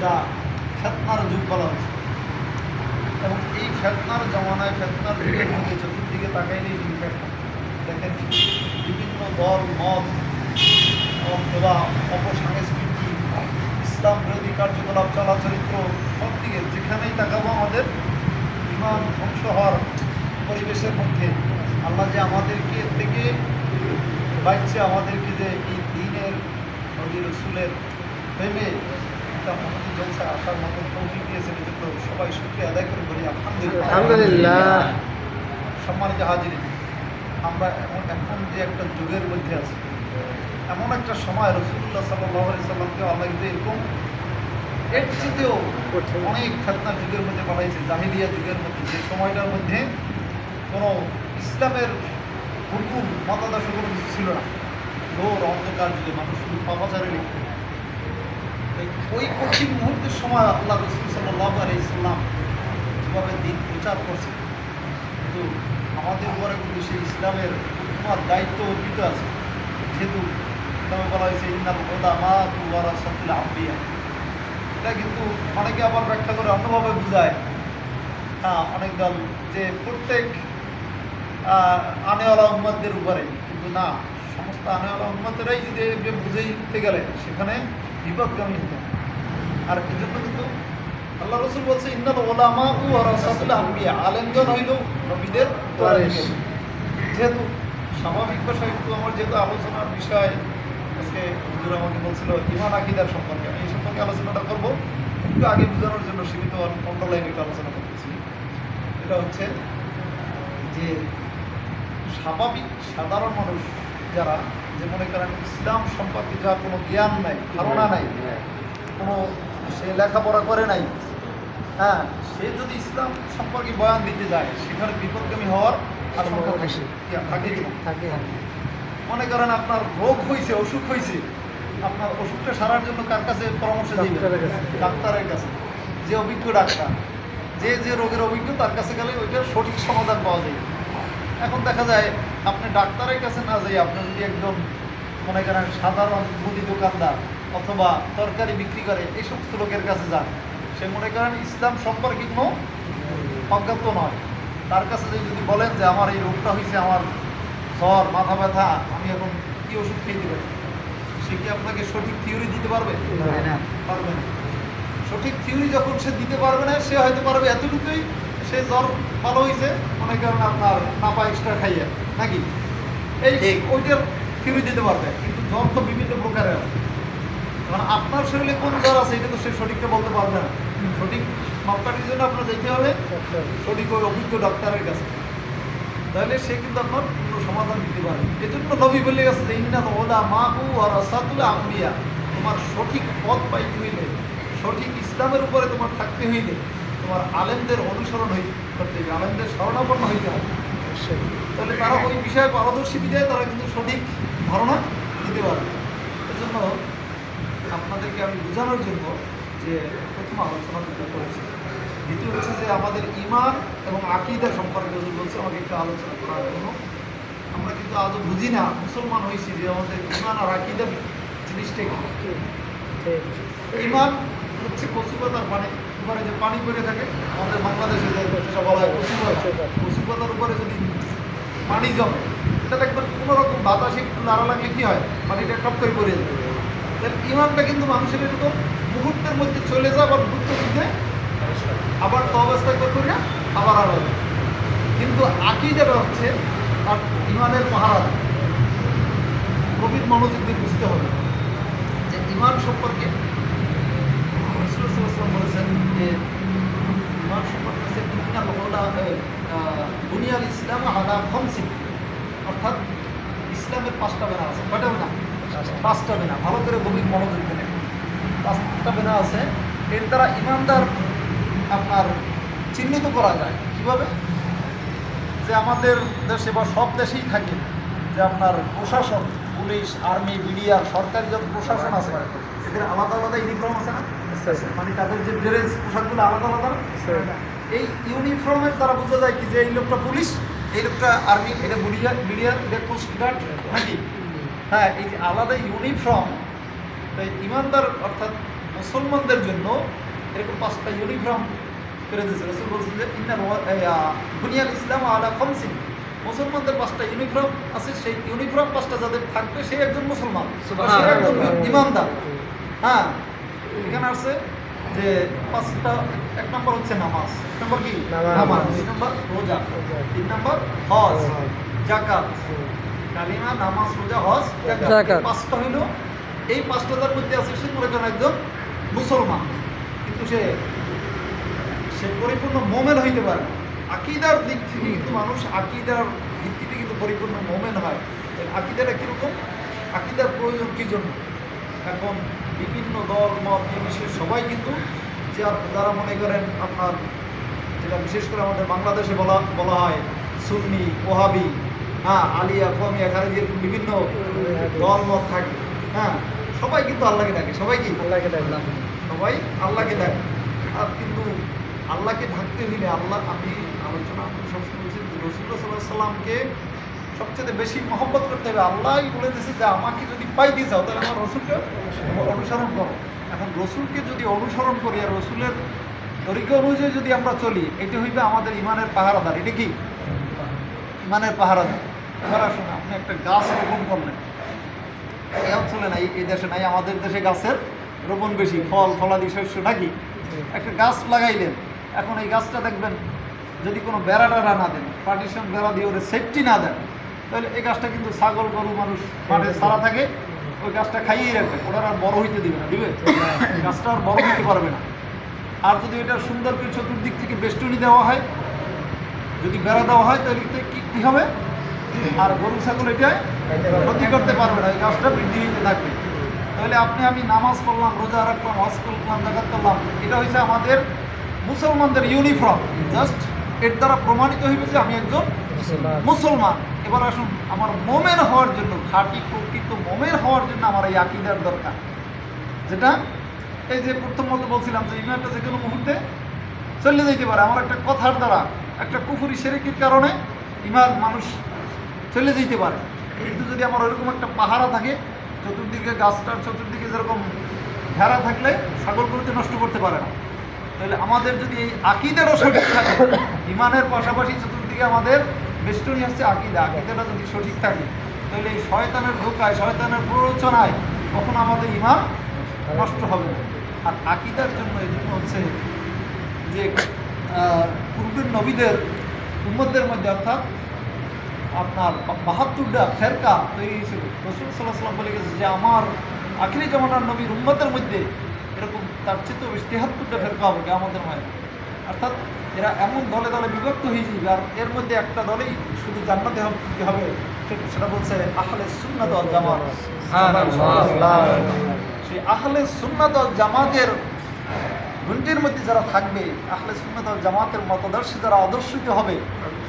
যেটা ফেতনার যুগ বলা হচ্ছে। এবং এই ফেতনার জমানায় ফেতনার যুগের মধ্যে চতুর্দিকে তাকাইলেই কিন্তু ফেতনা। দেখেন বিভিন্ন দল মত অথবা অপসংস্কৃতি ইসলাম বিরোধী কার্যকলাপ চলাচরিত্র সব দিকে যেখানেই তাকাবো আমাদের ইমান ধ্বংস হওয়ার পরিবেশের মধ্যে আল্লাহ যে আমাদেরকে থেকে বাইচ্ছে, আমাদেরকে যে এই দিনের নবী রসুলের প্রেমে একটা মহাদি জলসা আসার মতো তৌফিক দিয়েছেন, এজন্য সবাই শুকরিয়া আদায় করে বলি আলহামদুলিল্লাহ। সম্মানিত হাজিরিন, আমরা এখন যে একটা যুগের মধ্যে আছি, এমন একটা সময় রাসূলুল্লাহ সাল্লাল্লাহু আলাইহি সাল্লামকে আল্লাহ কিন্তু এরকম এর চেয়েও অনেক ফেতনার যুগের মধ্যে পাঠাইছে, জাহিলিয়া যুগের মধ্যে, যে সময়টার মধ্যে কোনো ইসলামের হুকুম মতাদর্শ কোনো কিছু ছিল না। ঘোর অন্ধকার যুগে মানুষ শুধু পাপাচারে লিখত। ওই কঠিন মুহূর্তের সময় আল্লাহ রাসূল সাল্লাল্লাহু আলাইহি সাল্লাম যেভাবে দিন প্রচার করছে, কিন্তু আমাদের উপরে কিন্তু সেই ইসলামের হুকুমার দায়িত্ব অর্পিত আছে। যেহেতু ইসলামে বলা হয়েছে ইন্নাল উলামাতু ওয়ারাসাতুল আম্বিয়া, এটা কিন্তু অনেকে আবার ব্যাখ্যা করে অন্যভাবে বুঝায়। হ্যাঁ, অনেক দল যে প্রত্যেক আনেওয়ালা উম্মতদের উপরে, কিন্তু না, সমস্ত আনেওয়ালা উম্মতেরাই যদি বুঝেই উঠতে গেলে সেখানে বিপদগামী হতো। আর এই জন্য কিন্তু আল্লাহ রসুল বলছে ইন্নাল উলামাউ ওয়ারাসাতুল আম্বিয়া, আলেমগণ হইল নবীদের উত্তরাধিকারী। যেহেতু স্বাভাবিক বিষয়, একটু আমার যেহেতু আলোচনার বিষয় আজকে হুজুর আমাকে বলছিল ঈমান আকীদার সম্পর্কে, আমি এই সম্পর্কে আলোচনাটা করবো। একটু আগে বোঝানোর জন্য সীমিত অন্ডারলাইন একটু আলোচনা করতেছি। এটা হচ্ছে যে স্বাভাবিক সাধারণ মানুষ যারা, যে মনে করেন ইসলাম সম্পর্কে যার কোনো জ্ঞান নাই, ধারণা নাই, কোনো সে লেখাপড়া করে নাই, হ্যাঁ, সে যদি ইসলাম সম্পর্কে বয়ান দিতে যায় সেখানে বিপদগামী হওয়ার আশঙ্কা থাকে কিনা? থাকে। মনে করেন আপনার রোগ হয়েছে, অসুখ হয়েছে, আপনার অসুখটা সারার জন্য কার কাছে পরামর্শ দিবেন? ডাক্তারের কাছে। যে অভিজ্ঞ ডাক্তার, যে রোগের অভিজ্ঞ, তার কাছে গেলে ওইটার সঠিক সমাধান পাওয়া যায়। এখন দেখা যায় আপনি ডাক্তারের কাছে না যাই, আপনি যদি একজন মনে করেন সাধারণ মুদি দোকানদার অথবা তরকারি বিক্রি করে এই সমস্ত লোকের কাছে যান, সে মনে করেন ইসলাম সম্পর্কে কোনো অজ্ঞাত নয়, তার কাছে যদি বলেন যে আমার এই রোগটা হয়েছে, আমার জ্বর, মাথা ব্যথা, আমি এখন কী ওষুধ খেয়ে দেবেন, সে কি আপনাকে সঠিক থিওরি দিতে পারবে? পারবে না। সঠিক থিওরি যখন সে দিতে পারবে না, সে হয়তো পারবে এতটুকুই, সে জ্বর ভালো হয়েছে মনে করেন আপনার নাপা এক্সট্রা খাইয়ে, নাকি এই ওইটার থিওরি দিতে পারবে। কিন্তু জ্বর তো বিভিন্ন প্রকারের আছে, কারণ আপনার শরীরে কোন জ্বর আছে এটা তো সে সঠিকটা বলতে পারবে না। সঠিক মাপকাঠির জন্য আপনার যেতে হবে সঠিক ওই অভিজ্ঞ ডাক্তারের কাছে, তাহলে সে কিন্তু আপনার কোনো সমাধান দিতে পারে। এজন্য নবী বলে গেছে যে ইন্নাল উলামাউ ওয়ারাসাতুল আম্বিয়া, তোমার সঠিক পথ পাইতে হইলে, সঠিক ইসলামের উপরে তোমার থাকতে হইলে তোমার আলেমদের অনুসরণ করতে হবে, আলেমদের শরণাপন্ন হইতে হবে। তাহলে তারা ওই বিষয়ে পারদর্শী বিধায় তারা কিন্তু সঠিক ধারণা দিতে পারে। এজন্য আপনাদেরকে আমি বোঝানোর জন্য যে প্রথম আলোচনা করেছি। দ্বিতীয় হচ্ছে যে আমাদের ঈমান এবং আকীদা সম্পর্কে যদি বলছে আমাকে একটু আলোচনা করার জন্য। আমরা কিন্তু আজও বুঝি না, মুসলমান হয়েছি, যে আমাদের ঈমান আর আকীদা জিনিসটা কি। ঈমান হচ্ছে কচু পাতার পানি উপরে যে পানি পড়ে থাকে, আমাদের বাংলাদেশে যে বলা হয় কচু পাতার উপরে যদি পানি জমে, এটা দেখবেন কোনো রকম বাতাসে একটু নাড়া লাগলে কী হয়, পানিটা টপ করে পড়ে যাবে। তাহলে ঈমানটা কিন্তু মানুষের এরকম মুহূর্তের মধ্যে চলে যায়, আবার মুহূর্তের মধ্যে আবার অবস্থা করবে না, আবার আরো। কিন্তু আকীদাটা হচ্ছে তার ঈমানের মহারাজা। গভীর মনোযোগ দিয়ে বুঝতে হবে যে ঈমান সম্পর্কে রাসূল সাল্লাল্লাহু আলাইহি ওয়াসাল্লাম বলেছেন যে ঈমান সম্পর্কে হচ্ছে বুনিয়াল ইসলাম আলা খামসিন, অর্থাৎ ইসলামের 5টা বেনা আছে। কয়টা বেনা? 5টা বেনা। ভালো করে গভীর মনোযোগ দেন। 5টা বেনা আছে, এর দ্বারা ঈমানদার আপনার চিহ্নিত করা যায়। কীভাবে? যে আমাদের দেশে বা সব দেশেই থাকে যে আপনার প্রশাসন, পুলিশ, আর্মি, বিডিআর, সরকারি যত প্রশাসন আছে এদের আলাদা আলাদা ইউনিফর্ম আছে না? মানে তাদের যে ড্রেস পোশাকগুলো আলাদা আলাদা। এই ইউনিফর্মের দ্বারা বোঝা যায় কি যে এই লোকটা পুলিশ, এই লোকটা আর্মি, এটা বিডিআর, এটা কোস্টগার্ড, নাকি? হ্যাঁ, এই যে আলাদা ইউনিফর্ম, তাই ঈমানদার অর্থাৎ মুসলমানদের জন্য এরকম 5টা ইউনিফর্ম করে দিয়েছে। রাসূল বলছেন যে বুনিয়াল ইসলাম আলা খামসিন, মুসলমানদের 5টা ইউনিফর্ম আছে, সেই ইউনিফর্ম 5টা যাদের থাকবে সেই একজন মুসলমান, সে একজন ইমানদার। হ্যাঁ, এখানে আছে যে 5টা, 1 নম্বর হচ্ছে নামাজ, 1 নম্বর কি নামাজ, 2 নম্বর রোজা, 3 নম্বর হজ, যাকাত, কালিমা, নামাজ, রোজা, হজ, যাকাত। 5টা হইলো, এই 5টার মধ্যে আছে সে মনে করেন একজন মুসলমান, কিন্তু সে পরিপূর্ণ মোমেন হইতে পারে না। আকীদার দিক থেকে কিন্তু মানুষ আকীদার ভিত্তিতে কিন্তু পরিপূর্ণ মোমেন হয়। আকীদাটা কীরকম, আকীদার প্রয়োজন কী জন্য? এখন বিভিন্ন দল মত বিশেষ সবাই কিন্তু যারা মনে করেন আপনার, যেটা বিশেষ করে আমাদের বাংলাদেশে বলা হয় সুন্নি, ওহাবি, হ্যাঁ, আলিয়া, কমিয়া, খারেজির বিভিন্ন দল মত থাকে। হ্যাঁ, সবাই কিন্তু আল্লাহকে ডাকে, সবাই কি আল্লাহকে ডাকে, সবাই আল্লাহকে ডাকে। আর কিন্তু আল্লাহকে ডাকতে হইলে আমি আলোচনা সবসময় বলছি, রাসূলুল্লাহ সাল্লাল্লাহু আলাইহি ওয়াসাল্লামকে সবচেয়ে বেশি মহব্বত করতে হবে। আল্লাহই বলে দিয়েছে যে আমাকে যদি পাইতে চাও তাহলে আমার রসুলকে অনুসরণ করো। এখন রসুলকে যদি অনুসরণ করি আর রসুলের তরিকা অনুযায়ী যদি আমরা চলি, এটা হইবে আমাদের ইমানের পাহারাদার। এটা কি ইমানের পাহারাদার। এবার আসুন, আপনি একটা গাছ রোপণ করলেন, এই অঞ্চলে নাই, এই দেশে নাই, আমাদের দেশে গাছের রোপণ বেশি, ফল ফলাদি শস্য নাকি। একটা গাছ লাগাইলেন, এখন এই গাছটা দেখবেন যদি কোনো বেড়া টেড়া না দেন, পার্টিশন বেড়া দিয়ে ওরা সেফটি না দেন, তাহলে এই গাছটা কিন্তু ছাগল গরু মানুষ মাঠে ছাড়া থাকে, ওই গাছটা খাইয়েই রাখবে, ওটা আর বড় হইতে দিবে না, দিবে গাছটা আর বড় হইতে পারবে না। আর যদি এটা সুন্দর করে চতুর্দিক থেকে বেষ্টনী দেওয়া হয়, যদি বেড়া দেওয়া হয়, তাহলে কী হবে, আর গরু ছাগল এটা ক্ষতি করতে পারবে না, এই গাছটা বৃদ্ধি হইতে থাকবে। তাহলে আমি নামাজ পড়লাম, রোজা রাখলাম, হজ করলাম, যাকাত করলাম, এটা হচ্ছে আমাদের মুসলমানদের ইউনিফর্ম। জাস্ট এর দ্বারা প্রমাণিত হইবে যে আমি একজন মুসলমান। এবার আসুন, আমার মোমেন হওয়ার জন্য, খাঁটি প্রকৃত মোমেন হওয়ার জন্য আমার এই আকীদার দরকার, যেটা এই যে প্রথম মতো বলছিলাম যে ইমানটা যে কোনো মুহূর্তে চলে যেতে পারে। আমার একটা কথার দ্বারা, একটা কুফরি শিরকির কারণে ইমান মানুষ চলে যেতে পারে। কিন্তু যদি আমার ওইরকম একটা পাহারা থাকে, চতুর্দিকে গাছটার চতুর্দিকে যেরকম ঘেরা থাকলে ছাগল গরুতে নষ্ট করতে পারে না, তাহলে আমাদের যদি এই আকীদারও সঠিক থাকে, ইমানের পাশাপাশি চতুর্দিকে আমাদের বেষ্টনী হচ্ছে আকীদাটা যদি সঠিক থাকে, তাহলে এই শয়তানের ধোকায়, শয়তানের প্ররোচনায় কখনো আমাদের ইমান নষ্ট হবে না। আর আকীদার জন্য এই জন্য হচ্ছে যে পূর্বের নবীদের উম্মতদের মধ্যে, অর্থাৎ আপনার 72টা ফেরকা তৈরি হয়েছিল। রাসূল সাল্লাল্লাহু আলাইহি ওয়াসাল্লাম বলে গেছে যে আমার আখিরি জামানার নবীর উম্মতের মধ্যে এরকম তার চেয়ে বেশি 73টা ফেরকা হবে কিয়ামতের ময়দানে। অর্থাৎ এরা এমন দলে দলে বিভক্ত হয়ে যাবে, আর এর মধ্যে একটা দলেই শুধু জান্নাতে হবে, সেটা বলছে আহলে সুন্নাত ওয়াল জামাত। সেই আহলে সুন্নাত ওয়াল জামাতের গুঞ্জের মধ্যে যারা থাকবে, আহলে সুন্নাত ওয়াল জামাতের মতাদর্শে যারা আদর্শিত হবে,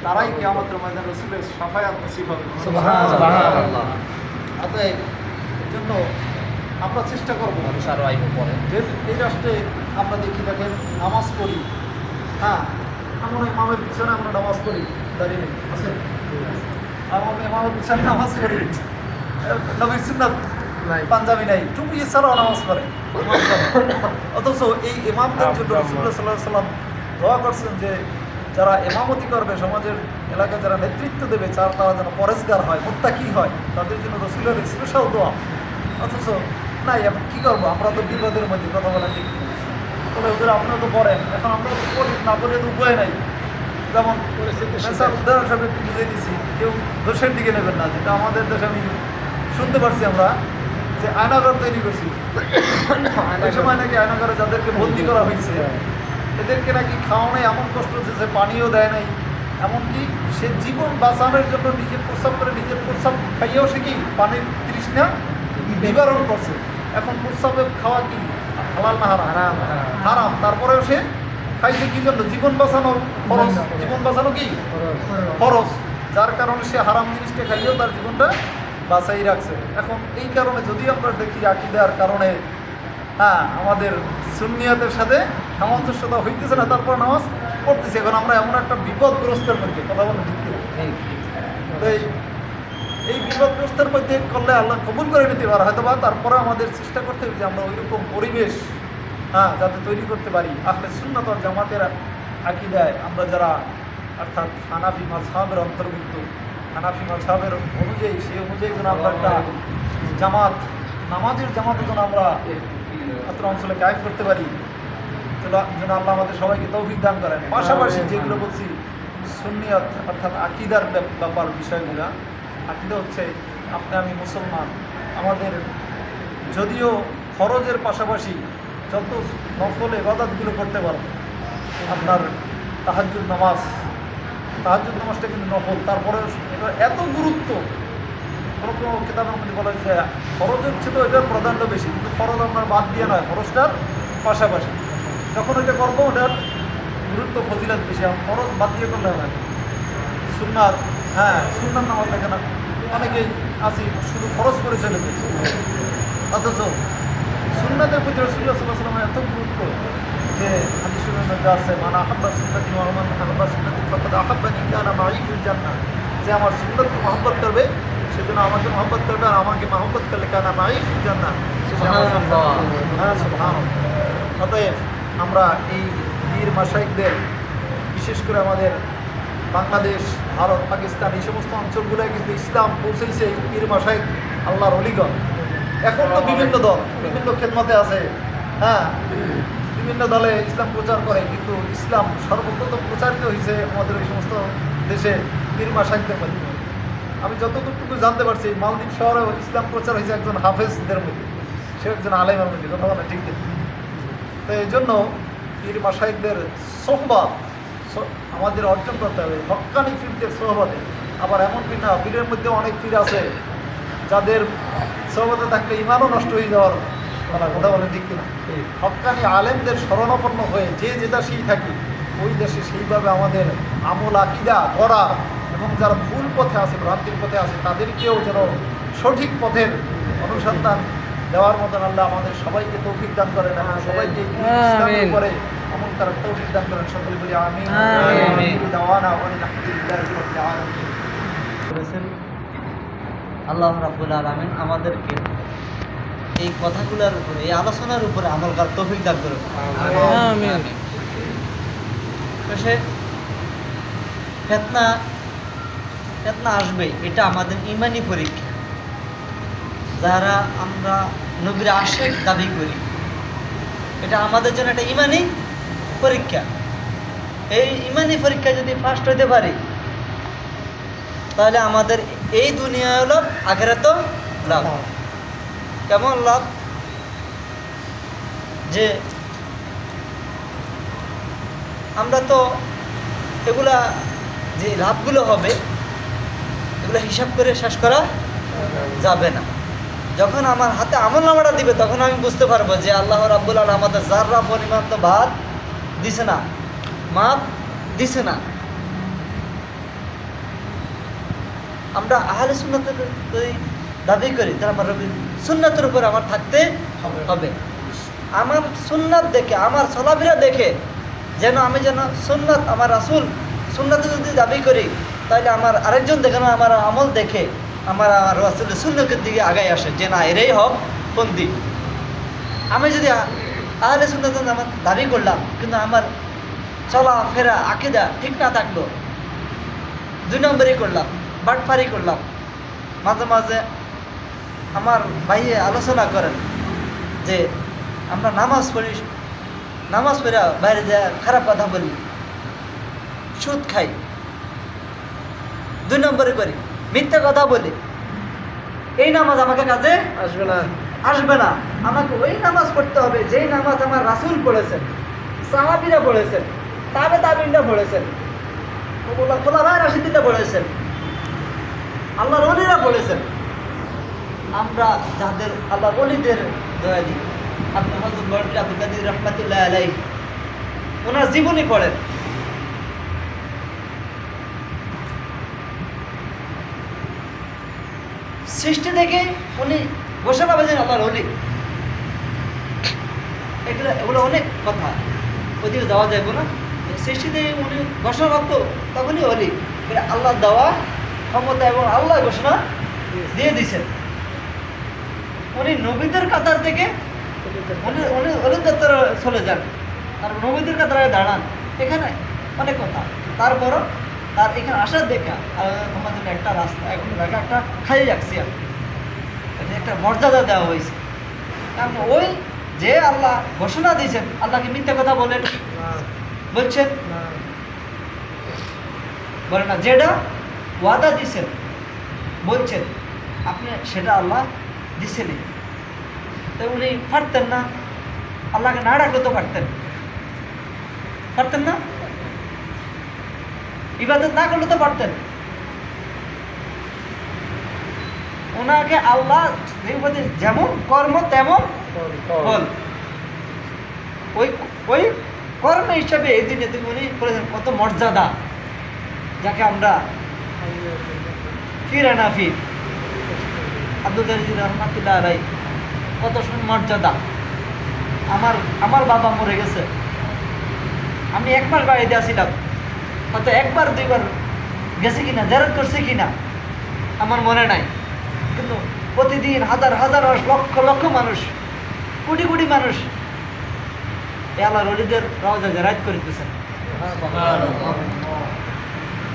তারাই কিয়ামতের ময়দানে রাসূলের শাফায়াত নসিব হবে। সুবহানাল্লাহ। অতএব এর জন্য আমরা চেষ্টা করবো যে এই রাষ্ট্রে আমরা দেখেন নামাজ পড়ি। হ্যাঁ, আমরা ইমামের পিছনে আমরা নামাজ পড়ি, দাঁড়িয়ে আছে, আমরা ইমামের পিছনে নামাজ পড়ি, নবীর সুন্নাত পাঞ্জাবি নাই, টুপি ছাড়াও নামাজ পড়ে। অথচ এই ইমামদের জন্য রাসূলুল্লাহ সাল্লাল্লাহু আলাইহি ওয়াসাল্লাম দোয়া করছেন যে যারা ইমামতি করবে, সমাজের এলাকায় যারা নেতৃত্ব দেবে, তারা যেন পরেজগার হয়, মুত্তাকি হয়, তাদের জন্য রাসূলের স্পেশাল দোয়া। অথচ নাই, এখন কী করবো, আমরা তো বিপদের মধ্যে, কথা বলা ঠিক। তবে ওদের আপনারা তো পড়েন, এখন আমরা তো পড়ি না, পড়ে তো উপায় নাই। যেমন উদাহরণ হিসাবে একটু বুঝিয়ে দিচ্ছি, কেউ দোষের দিকে নেবেন না, যেটা আমাদের দেশে আমি শুনতে পারছি আমরা যে আয়নাঘর তৈরি করছি, এই সময় নাকি আয়নাঘরে যাদেরকে বন্দি করা হয়েছে এদেরকে নাকি খাওয়ানোয় এমন কষ্ট হচ্ছে যে পানিও দেয় নাই, এমনকি সে জীবন বাঁচানোর জন্য নিজের প্রস্রাব করে, নিজের প্রস্রাব খাইয়েও সে কি পানির তৃষ্ণা নিবারণ করছে। এখন প্রস্রাবে খাওয়া কি হালাল না হারাম? হারাম। তারপরেও সে খাইছে কি জন্য? জীবন বাঁচানোর খরচ। জীবন বাঁচানো কি খরচ, যার কারণে সে হারাম জিনিসটা খাইয়েও তার জীবনটা বাঁচাই রাখছে। এখন এই কারণে যদি আমরা দেখি আকীদার কারণে হ্যাঁ আমাদের সুন্নিয়াতের সাথে সামঞ্জস্যতা হইতেছে না, তারপর নামাজ পড়তেছি। এখন আমরা এমন একটা বিপদগ্রস্তের মধ্যে, কথা বলেন ঠিক কিনা? তো এই বিপদগ্রস্তের মধ্যে করলে আল্লাহ কবুল করে নিতে পারে হয়তো বা, তারপরে আমাদের চেষ্টা করতে হবে যে আমরা ওইরকম পরিবেশ হ্যাঁ, যাতে তৈরি করতে পারি আহলে সুন্নাত ওয়াল জামাতের আকীদায় আমরা যারা, অর্থাৎ হানাফি মাযহাবের অন্তর্ভুক্ত, হানাফি মাযহাবের অনুযায়ী, সেই অনুযায়ী যেন আমরা একটা জামাত, নামাজের জামাতে যেন আমরা অত্র অঞ্চলে কায়েম করতে পারি, যেন আল্লাহ আমাদের সবাইকে তৌফিক দান করেন। পাশাপাশি যেগুলো বলছি সুন্নিয়ত অর্থাৎ আকীদার ব্যাপার বিষয়গুলো, আকীদা হচ্ছে আপনি আমি মুসলমান, আমাদের যদিও ফরজের পাশাপাশি যত নফল ইবাদতগুলো করতে পারবো, আপনার তাহাজ্জুদ নামাজটা কিন্তু নফল, তারপরে এটা এত গুরুত্ব, কোনো কোনো কিতাবের মধ্যে বলা যে ফরজের ছিল এটার প্রাধান্য বেশি, কিন্তু ফরজ আপনার বাদ দিয়ে নয়, ফরজটার পাশাপাশি যখন এটা করবো ওটার গুরুত্ব ফজিলত বেশি, ফরজ বাদ দিয়ে করলে হয়। সুন্নাত, হ্যাঁ সুন্নাত নামাজ দেখে না অনেকেই আছি শুধু ফরজ করে চলেছে, অথচ সুন্নাতের প্রতি রাসূলুল্লাহ সাল্লাল্লাহু আলাইহি ওয়াসাল্লামের এত গুরুত্ব যে হাদিসের মধ্যে আছে, মান আহাব্বা সুন্নতি ওয়া মান আহাব্বা সুন্নতি ফাকাদ আহাব্বানি কানা মাই ফিল জান্নাহ, যে আমার সুন্নতকে মহব্বত করবে সেজন্য আমাকে মহব্বত করবে, আর আমাকে মহব্বত করলে কানা মাই ফিল জান্নাহ। হ্যাঁ সুবহানাল্লাহ। অতএব আমরা এই পীর মাশায়েখদের, বিশেষ করে আমাদের বাংলাদেশ, ভারত, পাকিস্তান এই সমস্ত অঞ্চলগুলোয় কিন্তু ইসলাম পৌঁছেছে এই পীর মাশায়েখ আল্লাহর অলিগণ। এখন তো বিভিন্ন দল বিভিন্ন খেদমতে আছে, হ্যাঁ বিভিন্ন দলে ইসলাম প্রচার করে, কিন্তু ইসলাম সর্বপ্রথম প্রচারিত হয়েছে আমাদের ওই সমস্ত দেশে পীর মাশায়েখদের মধ্যে। আমি যতটুকু জানতে পারছি মালদ্বীপ শহরেও ইসলাম প্রচার হয়েছে একজন হাফেজদের মধ্যে, সে একজন আলেমের মধ্যে, কথা বলা ঠিক নেই। তো এই জন্য পীর মাশায়েখদের সোহবত আমাদের অর্জন করতে হবে, হক্কানি পীরদের সোহবতে। আবার এমন পীর না, পীরের মধ্যে অনেক পীর আছে যাদের সোহবতে থাকলে ইমানও নষ্ট হয়ে যাওয়ার কথা বলে ঠিক কিনা। হক্কানি আলেমদের শরণাপন্ন হয়ে যে দেশেই থাকি ওই দেশে সেইভাবে আমাদের আমল আকীদা করা, এবং যারা ভুল পথে আছে, ভ্রান্তির পথে আছে, তাদেরকেও যেন সঠিক পথের অনুসন্ধান দেওয়ার মতন আল্লাহ আমাদের সবাইকে তৌফিক দান করেন, এবং সবাইকে ইসলামের উপরে আমল করার তৌফিক দান করেন। সকলে বলি আমিন। দাওয়ানা আলহামদুলিল্লাহি রাব্বিল আলামিন। বলেছেন আল্লাহ রাব্বুল আলামিন আমাদেরকে এই কথাগুলোর উপরে, এই আলোচনার উপরে আমল করার তৌফিক দান করুন। আমিন। সে ফিতনা আসবে, এটা আমাদের ঈমানি পরীক্ষা। যারা আমরা নবীর আশিক দাবি করি, এটা আমাদের জন্য একটা ঈমানি পরীক্ষা। এই ঈমানি পরীক্ষা যদি ফার্স্ট হতে পারি, তাহলে আমাদের এই দুনিয়ায় লাভ, আখিরাতেও লাভ। কেমন লাভ? যে আমরা তো এগুলা যে লাভগুলো হবে এগুলো হিসাব করে শেষ করা যাবে না। যখন আমার হাতে আমলনামাটা দিবে তখন আমি বুঝতে পারবো যে আল্লাহ রাব্বুল আলামিন আমাদের যাররা পরিমাণ তো ভাত দিছে না, মাপ দিছে না। আমরা আহলে সুন্নাতের যদি দাবি করি তাহলে আমার রবি সুন্নাতের উপর আমার থাকতে হবে। আমার সুন্নাত দেখে, আমার চলাফেরা দেখে যেন আমি যেন সুন্নাত, আমার রাসূল সুন্নাতে যদি দাবি করি, তাহলে আমার আরেকজন দেখে না, আমার আমল দেখে আমার রাসূলের সুন্নাতের দিকে আগাই আসে, যে না এরাই হক পন্থী। আমি যদি আহলে সুন্নাত আমার দাবি করলাম, কিন্তু আমার চলাফেরা আকীদা ঠিক না থাকলো, 2 নম্বরই করলাম, বাটপারি করলাম। মাঝে মাঝে আমার ভাইয়ে আলোচনা করেন যে আমরা নামাজ পড়ি, নামাজ পড়ে বাইরে যা খারাপ কথা বলি, সুদ খাই, 2 নম্বরে করি, মিথ্যা কথা বলি। এই নামাজ আমাকে কাজে আসবে না। আমাকে ওই নামাজ পড়তে হবে যেই নামাজ আমার রাসূল পড়েছেন, সাহাবীরা পড়েছেন, তাবেঈনরা পড়েছেন, খোলাফায়ে রাশিদিনরা পড়েছেন, আল্লাহর ওলিরা বলেছেন। আমরা যাদের আল্লাহর ওলিদের দয়া দিই, আপনি হযরত বরকত আব্দুল কাদের রাহমাতুল্লাহ আলাইহি ওনার জীবনী পড়েন, সৃষ্টি থেকে উনি ঘোষণা করেছেন আল্লাহর ওলি। এগুলো অনেক কথা, ওদিকে যাওয়া যাবে না। সৃষ্টি থেকে উনি ঘোষণা করতো, তখনই ওলি। এটা আল্লাহ দেওয়া ক্ষমতা, এবং আল্লাহ ঘোষণা দিয়ে দিয়েছেন। উনি নবীদের কাতার থেকে উনি যাত্রা চলে যান আর নবীদের কাতারে দাঁড়ান, এখানে অনেক কথা। তারপরও তার এখানে আসার দেখা তোমার জন্য একটা রাস্তা এখন জায়গা একটা খালি রাখছি আমি, এটা একটা মর্যাদা দেওয়া হয়েছে। কারণ ওই যে আল্লাহ ঘোষণা দিয়েছেন, আল্লাহকে মিথ্যা কথা বলেন বলছেন বলে না, যেটা ওয়াদা দিছেন বলছেন আপনি সেটা আল্লাহ দিছেনই। তো উনি পারতেন না, আল্লাহকে না ডাকলে তো পারতেন না, ইবাদত না করলে তো পারতেন। ওনাকে আল্লাহ যেমন কর্ম তেমন ফল, ওই ওই কর্ম হিসাবে এই দিনে তুমি উনি করেছেন কত মর্যাদা, যাকে আমরা ফিরে না ফির আব্দুল জালিল রহমাতুল্লাহ আলাই কত মর্যাদা। আমার বাবা মরে গেছে, আমি 1 মাস বাড়িতে আসিলাম, হয়তো 1 বার 2 বার গেছে কিনা, জিয়ারত করছে কিনা আমার মনে নাই, কিন্তু প্রতিদিন হাজার হাজার লক্ষ লক্ষ মানুষ, কোটি কোটি মানুষ এ আল্লাহর ওলিদের রওজা জিয়ারত করিতেছেন।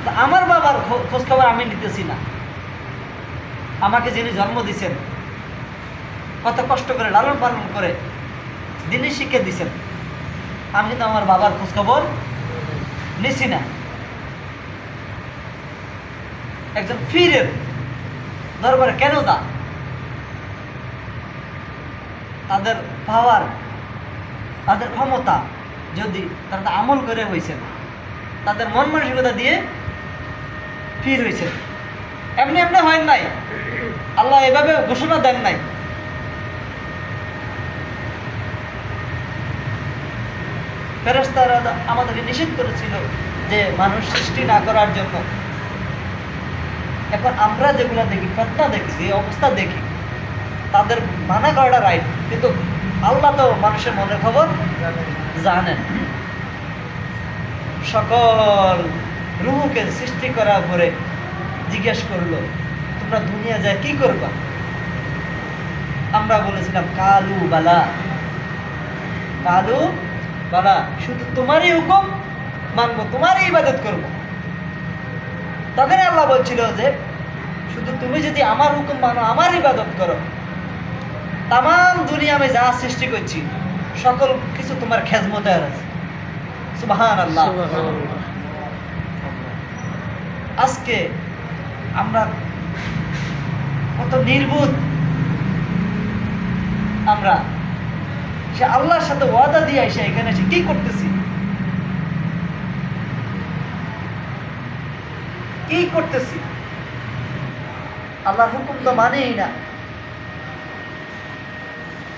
তা আমার বাবার খোঁজখবর আমি নিতেছি না, আমাকে যিনি জন্ম দিয়েছেন, কত কষ্ট করে লালন পালন করে দিনই শিক্ষা দিয়েছেন, আমি কিন্তু আমার বাবার খোঁজখবর নিছি না। একজন ফিরের দরবারে কেন যা? তাদের পাওয়ার, তাদের ক্ষমতা যদি তারা আমল করে হয়েছেন, তাদের মন মানসিকতা দিয়ে ফির হয়েছে, এমনি এমনি হয় নাই, আল্লাহ এভাবে ঘোষণা দেন নাই। ফেরেশতারা আমাদেরকে নিষেধ করেছিল যে মানুষ সৃষ্টি না করার জন্য। এখন আমরা যেগুলো দেখি, ফেতনা দেখি, যে অবস্থা দেখি, তাদের মানা করাটা রাইট, কিন্তু আল্লাহ তো মানুষের মনের খবর জানেন। সকল রুহকে সৃষ্টি করার পরে জিজ্ঞেস করলো তোমরা দুনিয়া যায় কি করবা? আমরা বলেছিলাম কালু বালা, কালু বালা, শুধু তোমারই হুকুম মানবো, তোমারই ইবাদত করবো। তখন আল্লাহ বলছিল যে শুধু তুমি যদি আমার হুকুম মানো, আমার ইবাদত করো, তাম দুনিয়া আমি যা সৃষ্টি করছি সকল কিছু তোমার খেজমতে আছে। সুবহানাল্লাহ। আজকে আমরা কত নির্বোধ, আমরা সে আল্লাহর সাথে ওয়াদা দিয়ে এসে এখানে এসে কি করতেছি, কি করতেছি? আল্লাহর হুকুম তো মানেই না,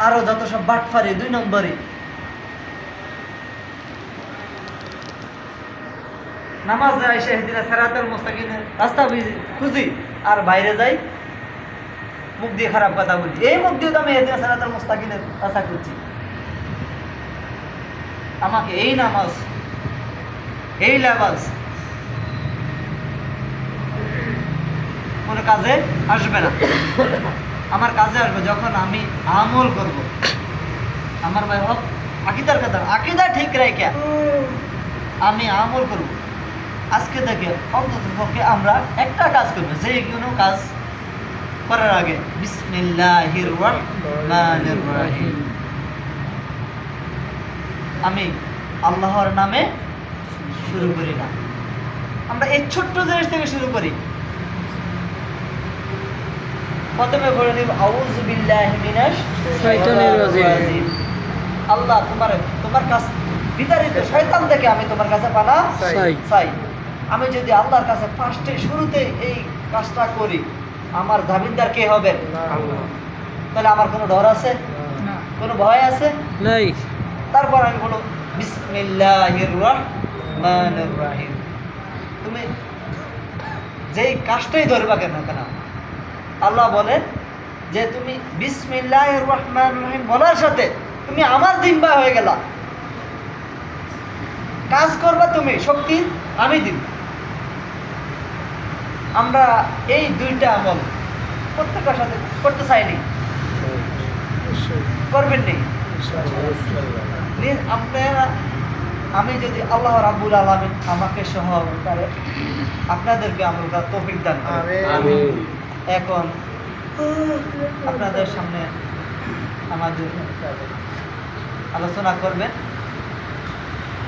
আরো যত সব বাটফারি, 2 নম্বরে নামাজে আইসা হেদিনা সিরাতাল মুস্তাকিমের রাস্তা খুঁজি আর বাইরে যাই মুখ দিয়ে খারাপ কথা বলি, এই মুখ দিয়ে তো আমি হেদিনা সিরাতাল মুস্তাকিমের রাস্তা খুঁজছি। আমাকে এই নামাজ, এই লেবাস কোনো কাজে আসবে না। আমার কাজে আসবে যখন আমি আমল করব। আমার ভাই হোক আকিদার কথা, আকিদা ঠিক রাখা আমি আমল করব। আজকে দেখে অন্তত পক্ষে আমরা একটা কাজ করবো, যে কোনো কাজ করার আগে বিসমিল্লাহির রহমানির রহিম, আমি আল্লাহর নামে শুরু করি না। আমরা এই ছোট্ট জিনিস থেকে শুরু করি। প্রথমে বলে নিব আউযু বিল্লাহি মিনাশ শাইতানির রাজিম। আল্লাহ তোমার কাছে বিতাড়িত শয়তান থেকে আমি তোমার কাছে পানাহ চাই। আমি যদি আল্লাহর কাছে ফার্স্টে শুরুতে এই কাজটা করি, আমার জামিনদার কে হবে? আল্লাহ। তাহলে আমার কোনো ডর আছে? না। কোনো ভয় আছে? নাই। তারপর আমি বলো বিসমিল্লাহির রহমানির রহিম। তুমি যেই কাজটাই ধরবা কেন আল্লাহ বলেন যে তুমি বিসমিল্লাহির রহমানির রহিম বলার সাথে তুমি আমার জিম্মা হয়ে গেলা, কাজ করবা তুমি, শক্তি আমি দিব। আমরা এই 2টা আমল প্রত্যেকের সাথে করতে চাইনি, করবেন নেই। আপনারা, আমি যদি আল্লাহ রাব্বুল আলামিন আমাকে সহ করে আপনাদেরকে আমল করার তৌফিক দান করেন। আমিন। এখন আপনাদের সামনে আমাদের আলোচনা করবেন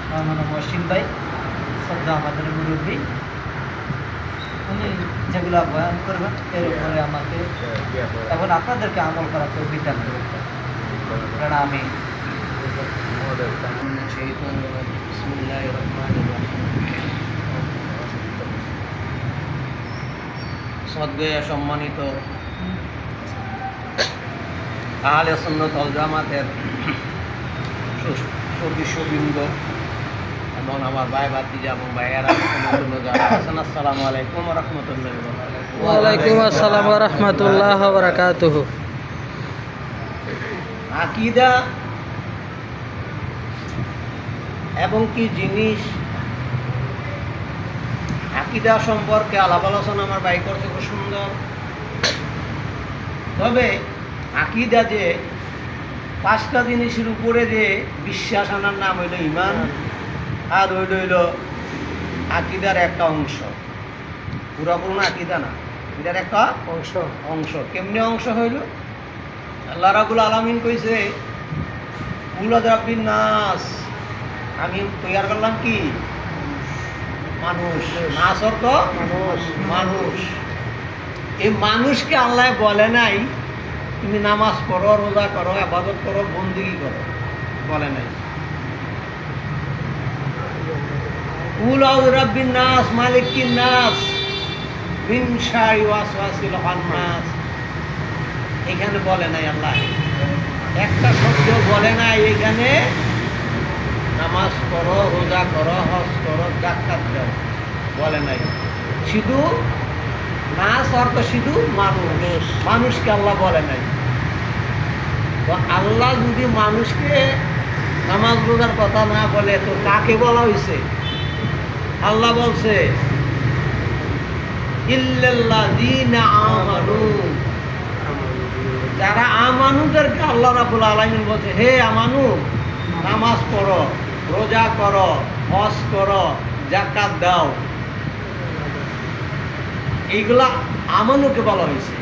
মাওলানা মহসিন ভাই, শ্রদ্ধা আমাদের মুরব্বী। উনি যেগুলো বয়ান করবেন এর উপরে আমাকে এখন আপনাদেরকে আমল করার তৌফিক দান করবেন। কারণ আমি শ্রদ্ধেয় সম্মানিত আহলে সুন্নাত ওয়াল জামাতের সদস্যবৃন্দ এবং আমার ভাই ভাতিজা এবং ভাইয়েরা যারা আছেন, আসসালামু আলাইকুম ওয়া রাহমাতুল্লাহি ওয়া বারাকাতুহু। ওয়ালাইকুম আসসালাম ওয়া রাহমাতুল্লাহি ওয়া বারাকাতুহু। আকীদা এবং কি জিনিস, আকীদা সম্পর্কে আলাপ আলোচনা আমার ভাই করছে খুব সুন্দর। তবে আকীদা যে 5টা জিনিসের উপরে যে বিশ্বাস আনার নাম হইল ঈমান, আর হইল আকীদার একটা অংশ, পুরোপুরি আকীদা না, এটার একটা অংশ। কেমনে অংশ হইল? আল্লাহ রাব্বুল আলামিন কইছে কুল রাব্বিন নাস, আমি তৈয়ার করলাম কি মানুষ। নাস অর্থ মানুষ। এই মানুষকে আল্লাহ বলে নাই তুমি নামাজ পড়ো, রোজা করো, ইবাদত করো, বন্দেগী করো, বলে নাই। কুল রাব্বিন নাস মালিকিন নাস মিন শাররি ওয়াসওয়াসিল খান্নাস, এখানে বলে নাই আল্লাহ। একটা শব্দ বলে নাই এখানে নামাজ করো, রোজা করো, হজ করো, যাকাত দাও, বলে নাই। শুধু নাস অর্থ শুধু মানুষ, মানুষকে আল্লাহ বলে নাই। তো আল্লাহ যদি মানুষকে নামাজ রোজার কথা না বলে তো কাকে বলা হয়েছে? আল্লাহ বলছে ইল্লাল্লাযীনা আমানু, যারা আমানুদেরকে আল্লাহ রাব্বুল আলামিন বলছে হে আমানু নামাজ পড়ো, রোজা করো, হজ করো, যাকাত দাও, এইগুলা আমানুকে বলা হয়েছে।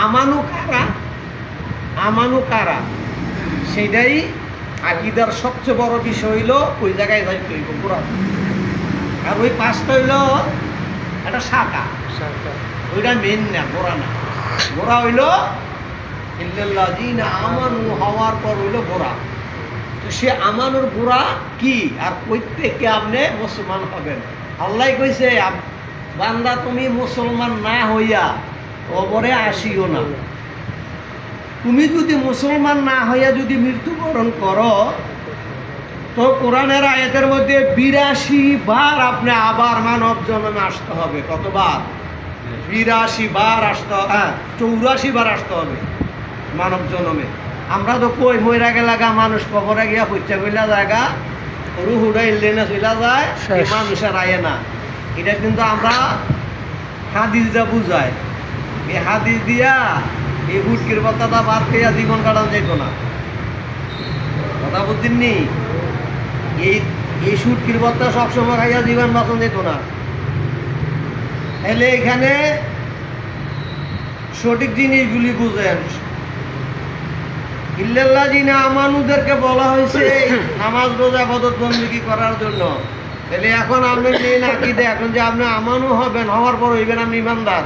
আমানু কারা? আমানু কারা সেটাই আকীদার সবচেয়ে বড় বিষয় হইল ওই জায়গায় যাইতে হইব পুরা। আর ওই 5টা হইল একটা শাখা, ওইটা মেন না, গোড়া না। গোড়া হইল ইল্লাল্লাযীনা আমানু হওয়ার পর হইল গোড়া। তো সে আমানুর গোড়া কি আর প্রত্যেককে আপনি মুসলমান হবেন। আল্লাহ কইছে বান্দা তুমি মুসলমান না হইয়া কবরে আসিও না। তুমি যদি মুসলমান না হইয়া যদি মৃত্যুবরণ করো তো কোরআনের আয়াতের মধ্যে 82 বার আপনি আবার মানব জন্মে আসতে হবে। কতবার? 82 বার আসতে, 84 বার আসতে হবে মানব জন্মে। আমরা তো কই মইরা গেলাগা মানুষ কবরে গিয়া পইচা কইলা জায়গা রুহ উড়াইলে না চইলা যায়, এই মানুষের আয়ে না। এটা কিন্তু আমরা হাদিস যা বুঝায়, এই হাদিস দিয়া এই হুটকির পাতাটা বার খেয়া জীবন কাটানো যেত না। কথা বুঝছেননি? এই সুটকির পাতা সবসময় খাইয়া জীবন বাঁচানো যেত না। তাহলে এখানে সঠিক জিনিসগুলি বুঝেন। ইল্লাল্লাযীনা আমানুদেরকে বলা হয়েছে নামাজ রোজা ইবাদত বন্দেগী করার জন্য। তাহলে এখন আপনি মেন আকীদা, এখন যে আপনি আমানু হবেন, হওয়ার পর হইবেন আপনি ইমানদার।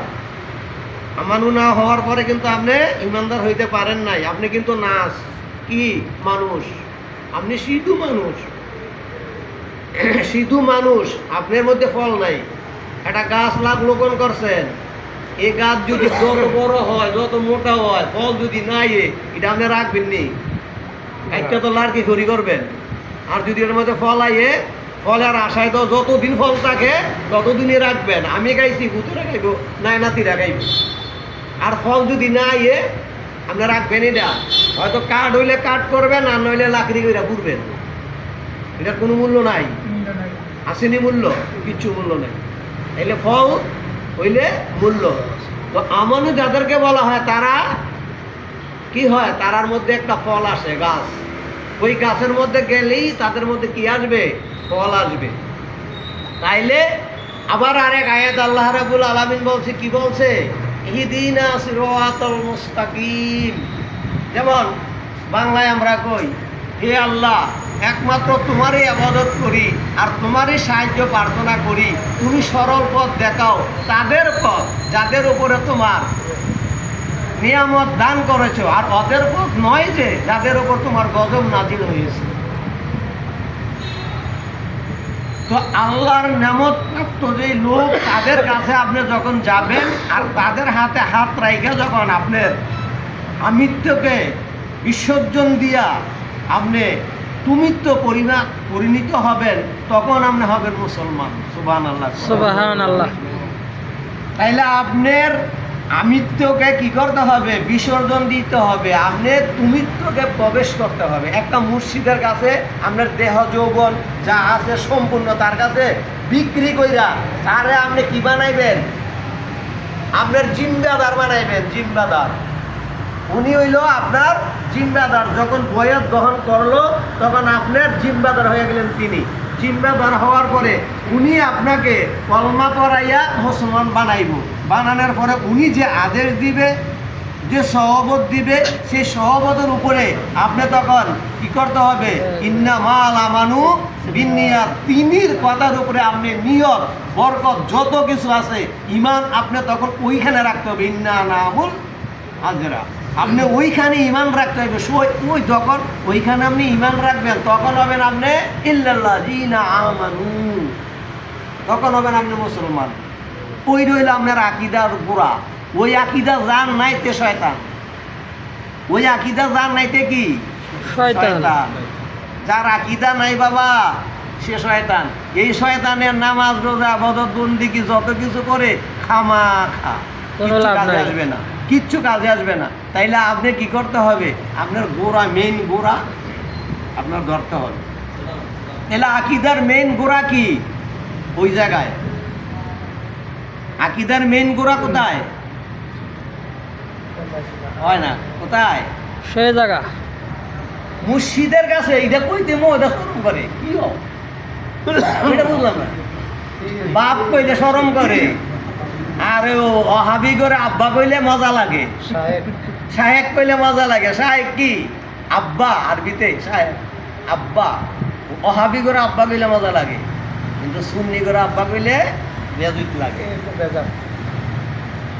আমানু না হওয়ার পরে কিন্তু আপনি ইমানদার হইতে পারেন নাই। আপনি কিন্তু নাস, কি মানুষ, আপনি শুধু মানুষ, শুধু মানুষ। আপনার মধ্যে ফল নাই। একটা গাছ রোপণ করছেন, এই গাছ যদি যত বড় হয়, যত মোটা হয়, ফল যদি নাই, এটা আপনি রাখবেন নি? একটা তো লাড়কি খড়ি করবেন। আর যদি এর মধ্যে ফল আইয়ে, ফলের আশায় তো যতদিন ফল থাকে ততদিনই রাখবেন। আমি গাইছি ভূতরা খাইব, নাই নাতিরা খাইব। আর ফল যদি না আইয়ে আপনি রাখবেন এটা। হয়তো কাঠ হইলে কাঠ করবেন, আর নইলে লাকড়ি করে পুড়বেন। এটার কোনো মূল্য নাই। আসেনি মূল্য? কিচ্ছু মূল্য নেই। এলে ফল হইলে মূল্য। তো আমানু যাদেরকে বলা হয় তারা কি হয়, তারার মধ্যে একটা ফল আসে, গাছ। ওই গাছের মধ্যে গেলেই তাদের মধ্যে কি আসবে, ফল আসবে। তাইলে আবার আরেক আয়াত আল্লাহ রাব্বুল আলামিন বলছে, কি বলছে, ইহদিনা সিরাতাল মুস্তাকিম। যেমন বাংলায় আমরা কই, হে আল্লাহ, একমাত্র তোমারই ইবাদত করি আর তোমারই সাহায্য প্রার্থনা করি, তুমি সরল পথ দেখাও, তাদের পথ যাদের উপরে তোমার নিয়ামত দান করেছো, আর ওদের পথ নয় যে যাদের উপর তোমার গজব নাজিল হয়েছে। তো আল্লাহর নিয়ামত প্রাপ্ত যে লোক, তাদের কাছে আপনি যখন যাবেন আর তাদের হাতে হাত রাইখা যখন আপনার আমিত্বকে বিসর্জন দিয়া আপনি তুমিত্ব পরিণত হবেন, তখন আপনি হবেন মুসলমান। সুবহানাল্লাহ, সুবহানাল্লাহ। তাইলে আপনার আমিত্বকে কি করতে হবে, বিসর্জন দিতে হবে, আপনার তুমিত্বকে প্রবেশ করতে হবে। একটা মুর্শিদের কাছে আপনার দেহ যৌবন যা আছে সম্পূর্ণ তার কাছে বিক্রি কইরা তারে আপনি কি বানাইবেন, আপনার জিম্মাদার বানাইবেন। জিম্মাদার, উনি হইল আপনার জিম্মাদার। যখন বয়াত গ্রহণ করলো তখন আপনার জিম্মাদার হয়ে গেলেন তিনি। জিম্মাদার হওয়ার পরে উনি আপনাকে কলমা পড়াইয়া মুসলমান বানাইব। বানানোর পরে উনি যে আদেশ দিবে, যে সহবত দিবে, সেই সহবতের উপরে আপনি তখন কি করতে হবে, ইন্নামাল আমানু বিন্নিয়াত, তিনির কথার উপরে আপনি নিয়ত বরকত যত কিছু আছে ঈমান আপনি তখন ওইখানে রাখতে হবে। ইন্না নামুল আজরা, আপনি ওইখানে ঈমান রাখতে হবে। ওই যখন ওইখানে আপনি ঈমান রাখবেন তখন হবেন আপনি ইল্লাল্লাযীনা আমানু, তখন হবেন আপনি মুসলমান। ওই রইল আপনার আকীদার গোড়া। ওই আকীদা যার নাইতে শয়তান, ওই আকীদা যার নাইতে কি শয়তান। যার আকীদা নাই বাবা, সে শয়তান। এই শয়তানের নামাজ রোজা ইবাদত বন্দেগী যত কিছু করে খামাখা, কোনো কিচ্ছু লাভ কাজে নাই। আসবে না, কিচ্ছু কাজে আসবে না। তাইলে আপনি কি করতে হবে, আপনার গোড়া, মেইন গোড়া আপনার ধরতে হবে। তাহলে আকীদার মেইন গোড়া কি, ওই জায়গায়। আকীদার মেইন গোড়া কোথায় হয় না, কোথায়, সেই জায়গা মুর্শিদের কাছে। এটা কইতে ওটা শরম করে, কি এটা বুঝলাম না। বাপ কইলে শরম করে, আর ও অহাবি করে আব্বা কইলে মজা লাগে, শাহেক কইলে মজা লাগে। শাহেক কি, আব্বা, আরবিতে শাহেক আব্বা। অহাবি করে আব্বা কইলে মজা লাগে, কিন্তু সুন্নি করে আব্বা কইলে বেয়াজিত লাগে,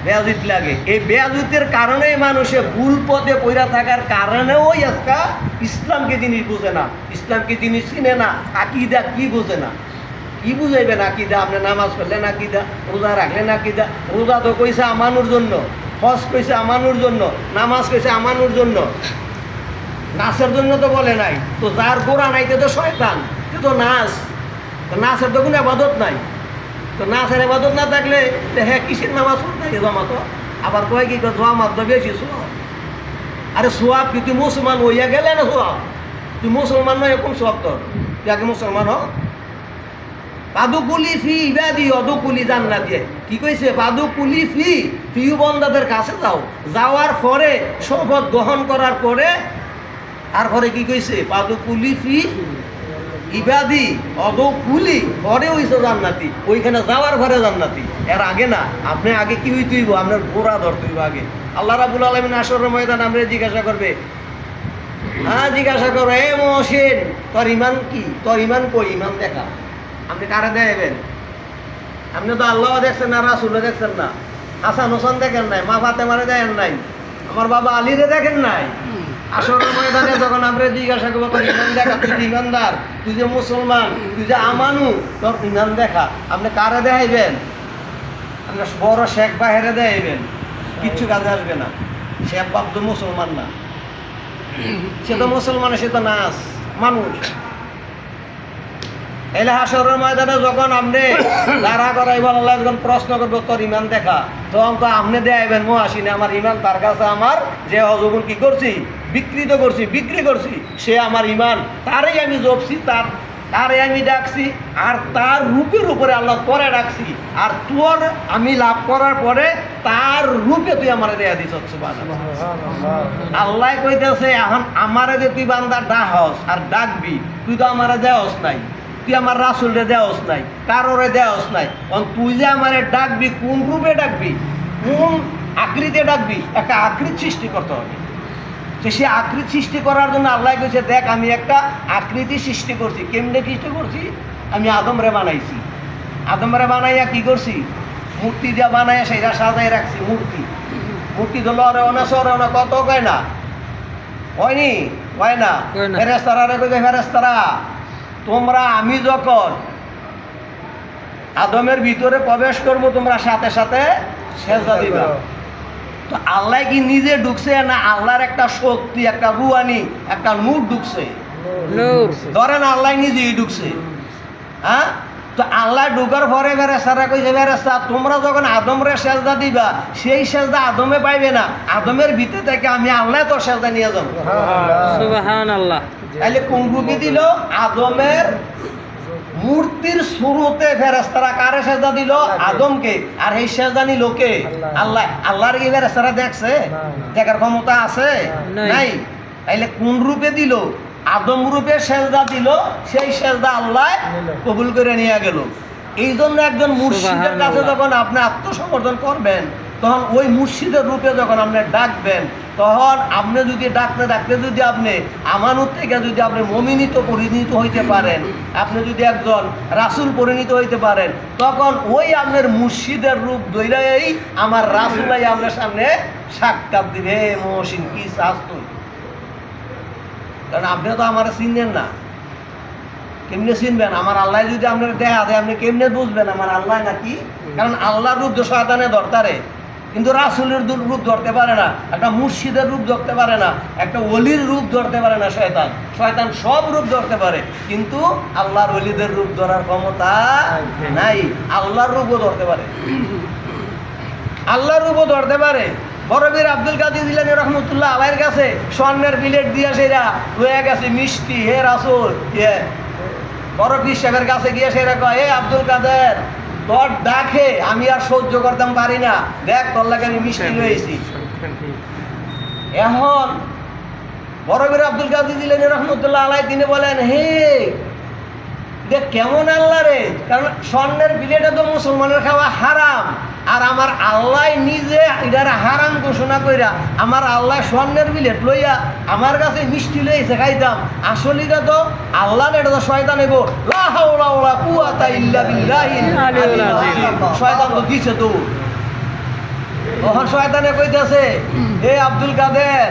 বেয়াজিত লাগে। এই বেয়াজিতের কারণে মানুষে ভুল পথে পইরা থাকার কারণেও আজকা ইসলামকে জিনিস বুঝে না, ইসলামকে জিনিস চিনে না, আকীদা কি বুঝে না। কি বুঝাইবেন আকীদা? আপনি নামাজ পড়লেন আকীদা, রোজা রাখলেন আকীদা। রোজা তো কইছে আমানুর জন্য, হজ কইছে আমানুর জন্য, নামাজ কইছে আমানুর জন্য, নাচের জন্য তো বলে নাই। তো যার গোড়া নাই তো শয়তান, তো নাচ, তো নাচের তো কোনো ইবাদত নাই। তো নাচের ইবাদত না থাকলে হ্যাঁ কিসের নামাজ পড়তে জমাতো? আবার কয় কি জমাত তো বেশি সোয়াব। আরে সোয়াব কি তুই মুসলমান হইয়া গেলে না সোয়াব? তুই মুসলমান নয় এরকম সোয়াব তোর, তুই আগে মুসলমান হ। পাদুকুলি ফি ইবাদি অদুকুলি জান্নাতি, কি কইছে? পাদুকুলি ফি, ফিউ বন্দাদের কাছে যাও, যাওয়ার পরে শপথ গ্রহণ করার পরে তারপরে কি কইছে? পাদুকুলি ফি ইবাদি অদুকুলি, পরে হইছে জান্নাতি, ওইখানে যাওয়ার পরে জান্নাতি। এর আগে না। আপনি আগে কি হইতেইব? আপনার গোড়া ধরতেইব আগে। আল্লাহ রাব্বুল আলামিন হাশরের ময়দানে আমরা জিজ্ঞাসা করবে, হ্যাঁ জিজ্ঞাসা করো, এ মহসিন তোর ইমান কি, তোর ইমান কই, ইমান দেখা। আপনি কারে দেবেন? আপনি তো আল্লাহ দেখছেন না, রাসূলও দেখছেন না, হাসান হোসেন দেখেন নাই, মা ফাতেমারে দেখেন নাই, আমার বাবা আলীরে দেখেন নাই। হাশরের ময়দানে যখন আমরা জিজ্ঞাসা করবো তোর ইমান দেখা, তুই যে ইমানদার, তুই যে মুসলমান, তুই যে আমানু, তোর ইমান দেখা। আপনি কারে দেখাইবেন? আপনার বড় শেখ বাহিরে দেখাইবেন, কিচ্ছু কাজে আসবে না। শেখ বাপ তো মুসলমান না, সে তো মুসলমান, সে তো নাচ মানুষ। এলে হাশরের ময়দানে যখন আপনি দাঁড়া করাইব, আল্লাহ যখন প্রশ্ন করবো তোর ইমান দেখা, তখন তো আপনি দেখাইবেন মহাসিনে আমার ইমান তার কাছে, আমার যে অজগুন কি করছি, বিক্রি করছি, সে আমার ইমান, তারই আমি জপছি, তার তারে আমি ডাকছি আর তার রূপের উপরে আল্লাহ তোরে ডাকছি আর তোর আমি লাভ করার পরে তার রূপে তুই আমার দেয়া দিস। আল্লাহ কইতেছে এখন আমারে যে তুই বান্দা ডাহস আর ডাকবি, তুই তো আমারে দেওস নাই, তুই আমার রাসূলরে দেওস নাই, কারোরে দেওস নাই। তুই যে আমারে ডাকবি কোন রূপে ডাকবি, কোন আকৃতিতে ডাকবি, একটা আকৃতি সৃষ্টি করতে হবে। তো সে আকৃতি সৃষ্টি করার জন্য আল্লাহ কইছে দেখ আমি একটা আকৃতি সৃষ্টি করছি। কেমনে সৃষ্টি করছি? আমি আদমরে বানাইছি, আদমরে বানাইয়া কি করছি, মূর্তি দিয়া বানাইয়া সেটা সাজাই রাখছি। মূর্তি তো লড়ে না সরে না, কত কয় না, হয়নি হয় না। কয় না। ফেরেশতারা রে কইছে ফেরেশতারা তোমরা আমি যখন আদমের ভিতরে প্রবেশ করব তোমরা সাথে সাথে সেজদা দিবা। তো আল্লাহ কি নিজে ঢুকছে না আল্লাহর একটা শক্তি, একটা রুহানি, একটা নূর ঢুকছে? নূর। ধরেন আল্লাহ নিজেই ঢুকছে। হ্যাঁ, তো আল্লাহ ঢুকার পরে ফেরেশতারা কইছে ফেরেশতা তোমরা যখন আদমরে সেজদা দিবা সেই সেজদা আদমে পাইবে না, আদমের ভিতর থেকে আমি আল্লাহ তো সেজদা নিয়ে যাবো। সুবহানাল্লাহ। তাহলে কোন রূপে দিল? আদমের মূর্তির শুরুতে ফেরেশতারা কারে সেজদা দিল? আদমকে। আর এই সেজদা নিল কে? আল্লাহ। আল্লাহর কি ফেরেশতারা দেখছে? দেখার ক্ষমতা আছে? নাই। তাইলে কোন রূপে দিল? আদম রূপে সেজদা দিল, সেই সেজদা আল্লাহ কবুল করে নিয়ে গেল। এই জন্য একজন মুর্শিদের কাছে যখন আপনি আত্মসমর্পণ করবেন তখন ওই মুর্শিদের রূপে যখন আপনি ডাকবেন তখন আপনি যদি ডাকতে ডাকতে যদি আপনি আমানত থেকে যদি আপনি মমিনিত পরিণত হইতে পারেন, আপনি যদি একজন রাসূল পরিণত হইতে পারেন, তখন ওই আপনার মুর্শিদের রূপ ধইরাই আমার রাসূলাই আপনার সামনে সাক্ষাৎ দিবে। মহসিন কি চাস তুই? কারণ আপনি তো আমার চিনলেন না, কেমনে চিনবেন? আমার আল্লাহ যদি আপনার দেখা দেয় আপনি কেমনে বুঝবেন আমার আল্লাহ নাকি? কারণ আল্লাহর রূপ শয়তানে ধরতারে, কিন্তু রাসূলের রূপ ধরতে পারে না, একটা মুর্শিদের রূপ ধরতে পারে না, একটা ওলির রূপ ধরতে পারে না। শয়তান শয়তান সব রূপ ধরতে পারে, কিন্তু আল্লাহর ওলিদের রূপ ধরার ক্ষমতা নাই। আল্লাহর রূপও ধরতে পারে, আল্লাহর রূপও ধরতে পারে। বড়বীর আব্দুল কাদের জিলানী রহমতুল্লাহ আলাইহির কাছে স্বর্ণের প্লেট দিয়া সেরা হয়ে গেছে মিষ্টি, হে রাসূল, বড় পীর সাহেবের কাছে গিয়ে সেরা কয় হে আব্দুল কাদের তোর ডাকে আমি আর সহ্য করতাম পারি না, দেখ তোর লাগে আমি মিষ্টি লয়েছি। এখন বড়বীর আব্দুল কাদের জিলানী রহমতুল্লাহ আলাইহি তিনি বলেন হে দেখ কেমন আল্লাহ রে, কারণ স্বর্ণের প্লেটে তো মুসলমানের খাওয়া হারাম, আর আমার আল্লাহ নিজে এটার হারাম ঘোষণা কইরা আমার আল্লাহ স্বর্ণের প্লেট লইয়া আমার কাছে মিষ্টি লইছে খাইতাম। আসলে এটা তো আল্লাহ, এটা তো শয়তান। নেব লা হাওলা ওয়ালা কুওয়াতা ইল্লা বিল্লাহিল আলিয়্যিল আযীম। শয়তান তো দিছে তো। তখন শয়তানে কইতাছে হে আব্দুল কাদের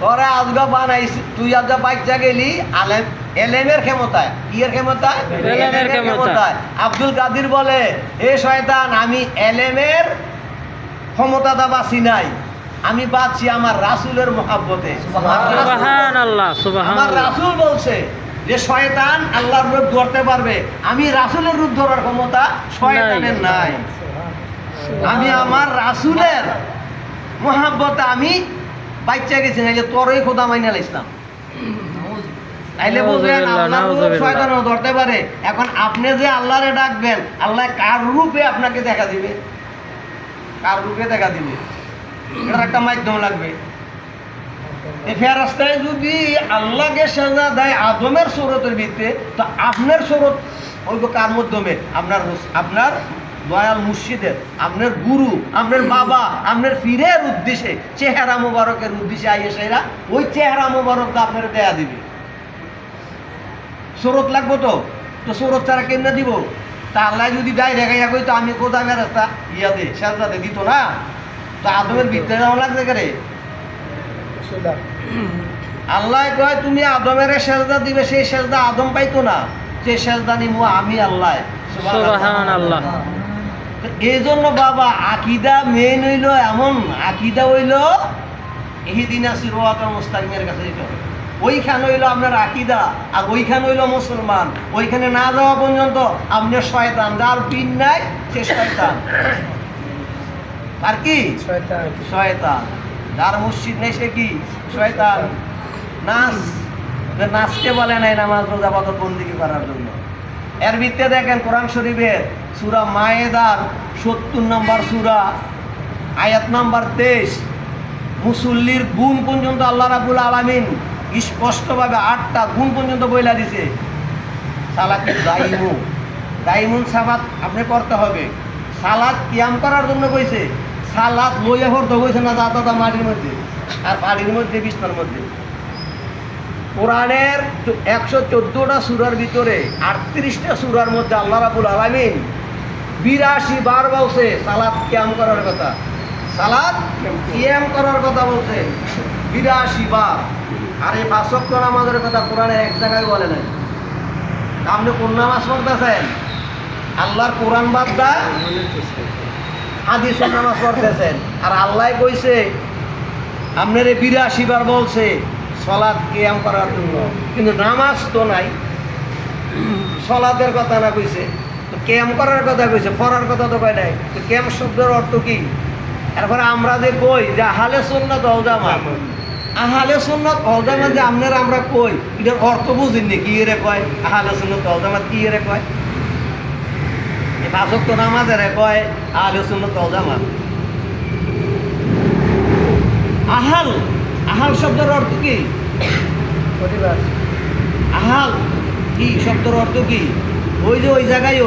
তোরা আজগা বানাইছি, তুই আজগা বাচ্চা গেলি আলেম এলেমের ক্ষমতায়, কিয়ের ক্ষমতায়? এলেমের ক্ষমতায়। আব্দুল কাদের বলে হে শয়তান আমি এলেমের ক্ষমতাটা বাঁচি নাই, আমি বাঁচি আমার রাসূলের মহব্বতে। সুবহানাল্লাহ। আমার সুবহানাল্লাহ। রাসূল বলছে যে শয়তান আল্লাহর রূপ ধরতে পারবে, আমি রাসূলের রূপ ধরার ক্ষমতা শয়তানের নাই। আমি আমার রাসূলের মহব্বতে আমি বাচ্চা গেছি, নাইলে তোরই খোদা মাইনা ইসলাম। তাইলে বুঝলেন আল্লাহর রূপ শয়তানও ধরতে পারে। এখন আপনি যে আল্লাহরে ডাকবেন, আল্লাহ কার রূপে আপনাকে দেখা দিবে? কার রূপে দেখা দিবে? এটার একটা মাধ্যম লাগবে। এই ফেরেশতায় যদি আল্লাহকে সাজা দেয় আদমের সুরতের ভিত্তিতে, তো আপনার সুরত হইব কার মাধ্যমে? আপনার দয়াল মুর্শিদের, আপনার গুরু, আপনার বাবা, আপনার পীরের উদ্দেশ্যে, চেহারা মোবারকের উদ্দেশ্যে আইয়ে সেরা ওই চেহারা মোবারকটা আপনার দেয়া দিবে। সুরত লাগবো তো, তো সুরত ছাড়া কেমনে দিব? তা আল্লাহ যদি দেয় দেখাইয়া কই তো আমি কোথায় ফেরেশতা ইয়াদে সেজদাতে দিত না, তো আদমের ভিতরে যাওয়া লাগবে কে রে? আল্লাহ কয় তুমি আদমের সেজদা দিবে, সেই সেজদা আদম পাইতো না, সেই সেজদা নিবো আমি আল্লাহ। সুবহানাল্লাহ। এই জন্য বাবা আকিদা মেন হইল এমন, আকিদা হইল ইহদিনা সিরাতাল মুস্তাকিমের কাছে যেতে হবে। ওইখানে হইল আপনার আকিদা, আর ওইখানে হইল মুসলমান। ওইখানে না যাওয়া পর্যন্ত আপনার শয়তান, যার পিন নাই সে শয়তান। আর কি শয়তান, যার মুর্শিদ নেই সে কি শয়তান। নাচ যে নাচতে বলে নাই নামাজ রোজা পালন বন্দিগি করার জন্য। এর ভিত্তিতে দেখেন কোরআন শরীফের সূরা মায়েদার 70 নম্বর সূরা আয়াত নাম্বার 23 মুসল্লির গুণ পর্যন্ত আল্লাহ রাব্বুল আলামিন স্পষ্টভাবে 8টা গুণ পর্যন্ত বইলা দিছে। সালাত দাইমুন সালাত আপনি করতে হবে। সালাত কিয়াম করার জন্য কইছে, সালাত লইয়া হরতে কইছে না দাদা মাটির মধ্যে আর বাড়ির মধ্যে বিছনার মধ্যে। কোরআনের 114টা সূরার ভিতরে 38টা সূরার মধ্যে আল্লাহ রাব্বুল আলামিন 82 বার বলছে সালাত কিয়াম করার কথা, সালাত কিয়াম করার কথা বলছে 82 বার। আর এই 5 ওয়াক্ত নামাজের কথা কোরআনে এক জায়গায় বলে নাই। আপনি কোন নামাজ পড়তেছেন? আল্লাহর কোরআন বাদ দা হাদিসের নামাজ পড়তেছেন। আর আল্লাহ কইছে আপনার 82 বার বলছে সালাত কিয়াম করার জন্য, কিন্তু নামাজ তো নাই। সালাতের কথা না কইছে, তো কিয়াম করার কথা কইছে, পড়ার কথা তো কয় নাই। তো কিয়াম শব্দের অর্থ কি? এরপরে আমরা যে কই যে আহলে সুন্নাত ওয়াল জামাত, আহলে সুন্নাত ওয়াল জামাত যে আপনারা আমরা কই, এটার অর্থ বুঝিনি কি এরে কয়? আহলে সুন্নাত ওয়াল জামাত কি এরে কয়? এই 5 ওয়াক্ত নামাজের কয় আহলে সুন্নাত ওয়াল জামাত। আহাল শব্দের অর্থ কি? আহাল কি শব্দের অর্থ কি? ওই যে ওই জায়গায়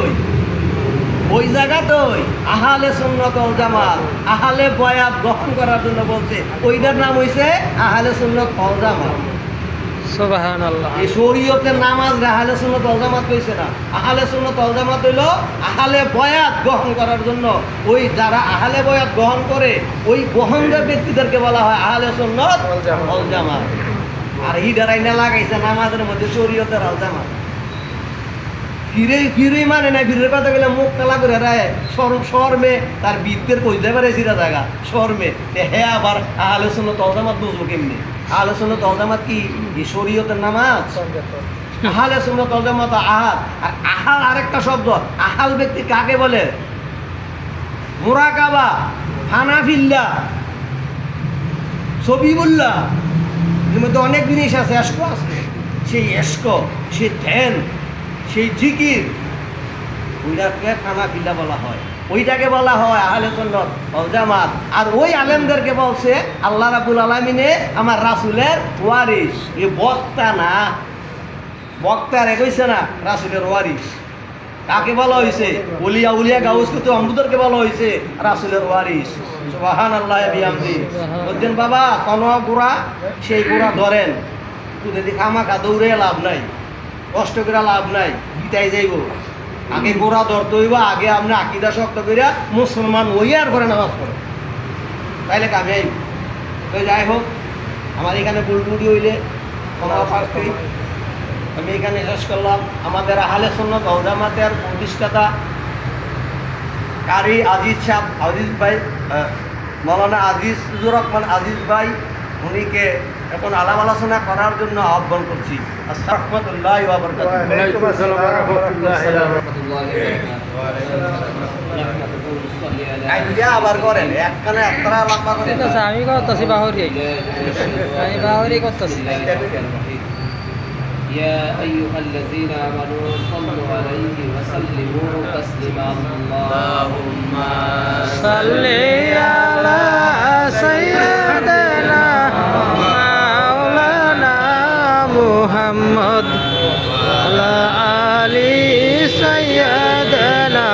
ওই জায়গাতেই আহলে সুন্নাত ওয়াল জামাত, আহলে বয়াত গ্রহণ করার জন্য বলছে, ওইটার নাম হইছে আহলে সুন্নাত ওয়াল জামাত। সুবহানাল্লাহ। এই শরীয়তের নামাজ আহলে সুন্নাত ওয়াল জামাত কইছে না। আহলে সুন্নাত ওয়াল জামাত হইল আহলে বয়াত গ্রহণ করার জন্য, ওই যারা আহলে বয়াত গ্রহণ করে ওই গ্রহণকারী ব্যক্তিদেরকে বলা হয় আহলে সুন্নাত ওয়াল জামাত। আর হিডারাইনা লাগাইছে নামাজের মধ্যে শরীয়তের ওয়াল জামাত। ফিরে মানে না, ফিরের কথা গেলে মুখ কালা করে রায় শর্মে তার বিদ্যের কইতে পারে সিরা জায়গা শর্মে। হ্যাঁ আবার আহলে সুন্নাত ওয়াল জামাত বুঝবো কেমনি? আহলে সুন্নাত ওয়াল জামাত কি এই শরীয়তের নামাজ? আহলে সুন্নাত ওয়াল জামাত আহাল। আর আহাল আরেকটা শব্দ, আহাল ব্যক্তি কাকে বলে? মুরাকাবা, হানাফিল্লাহ, সবিবুল্লাহ, এর মধ্যে অনেক জিনিস আছে, এশক আছে। সেই এশক, সেই ধ্যান, সেই জিকির, ওইটাকে হানাফিল্লাহ বলা হয়, ওইটাকে বলা হয় আহলে সুন্নাত ওয়াল জামাত। আর ওই আলেমদেরকে বলছে আল্লাহ রাব্বুল আলামিনে আমার রাসূলের ওয়ারিস। এই বক্তা না, বক্তারে কইছে না রাসূলের ওয়ারিস। কাকে বলা হয়েছে? উলিয়া গাউস কুতুব আম্বুদেরকে বলা হয়েছে রাসূলের ওয়ারিস। সুবহানাল্লাহ বিহামদি। বলছেন বাবা কোন গোড়া সেই গোড়া ধরেন, যদি খামাখা দৌড়ে লাভ নাই, কষ্ট করে লাভ নাই, বিতাই যাইব। আগে গোড়া ধরতে হইব, আগে আপনি আকিদা শক্ত করিয়া মুসলমান হইয়া আর করে নামাজ পড়ে, তাইলে কামে আইব। তো যাই হোক, আমার এখানে বুলবুলি হইলে আমি এখানে শেষ করলাম। আমাদের আহলে সুন্নাত ওয়াল জামাতের প্রতিষ্ঠাতা কারি আজিজ ভাই, মৌলানা আজিজুর রহমান আজিজ ভাই, উনিকে এখন আলাপ আলোচনা করার জন্য আহ্বান করছি। আসসালামু আলাইকুম ওয়া বারাকাতুহু। আবার করেন একখানে একতারা লম্বা করে। ঠিক আছে, আমি করতেছি বাহরি, আমি বাহরি করতেছি। يا أيها الذين آمنوا صلوا عليه وسلموا تسليما اللهم صل على سيدنا مولانا محمد وعلى آل سيدنا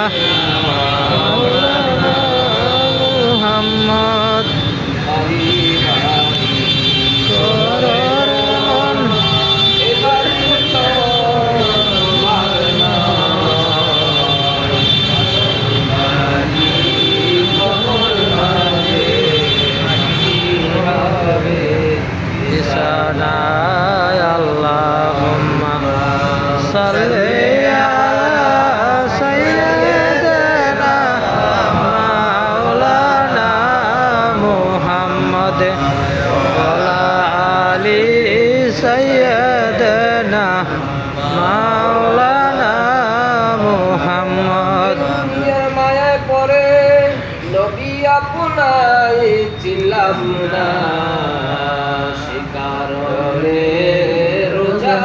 مولانا محمد ছিলাম না সে কারণে রোজা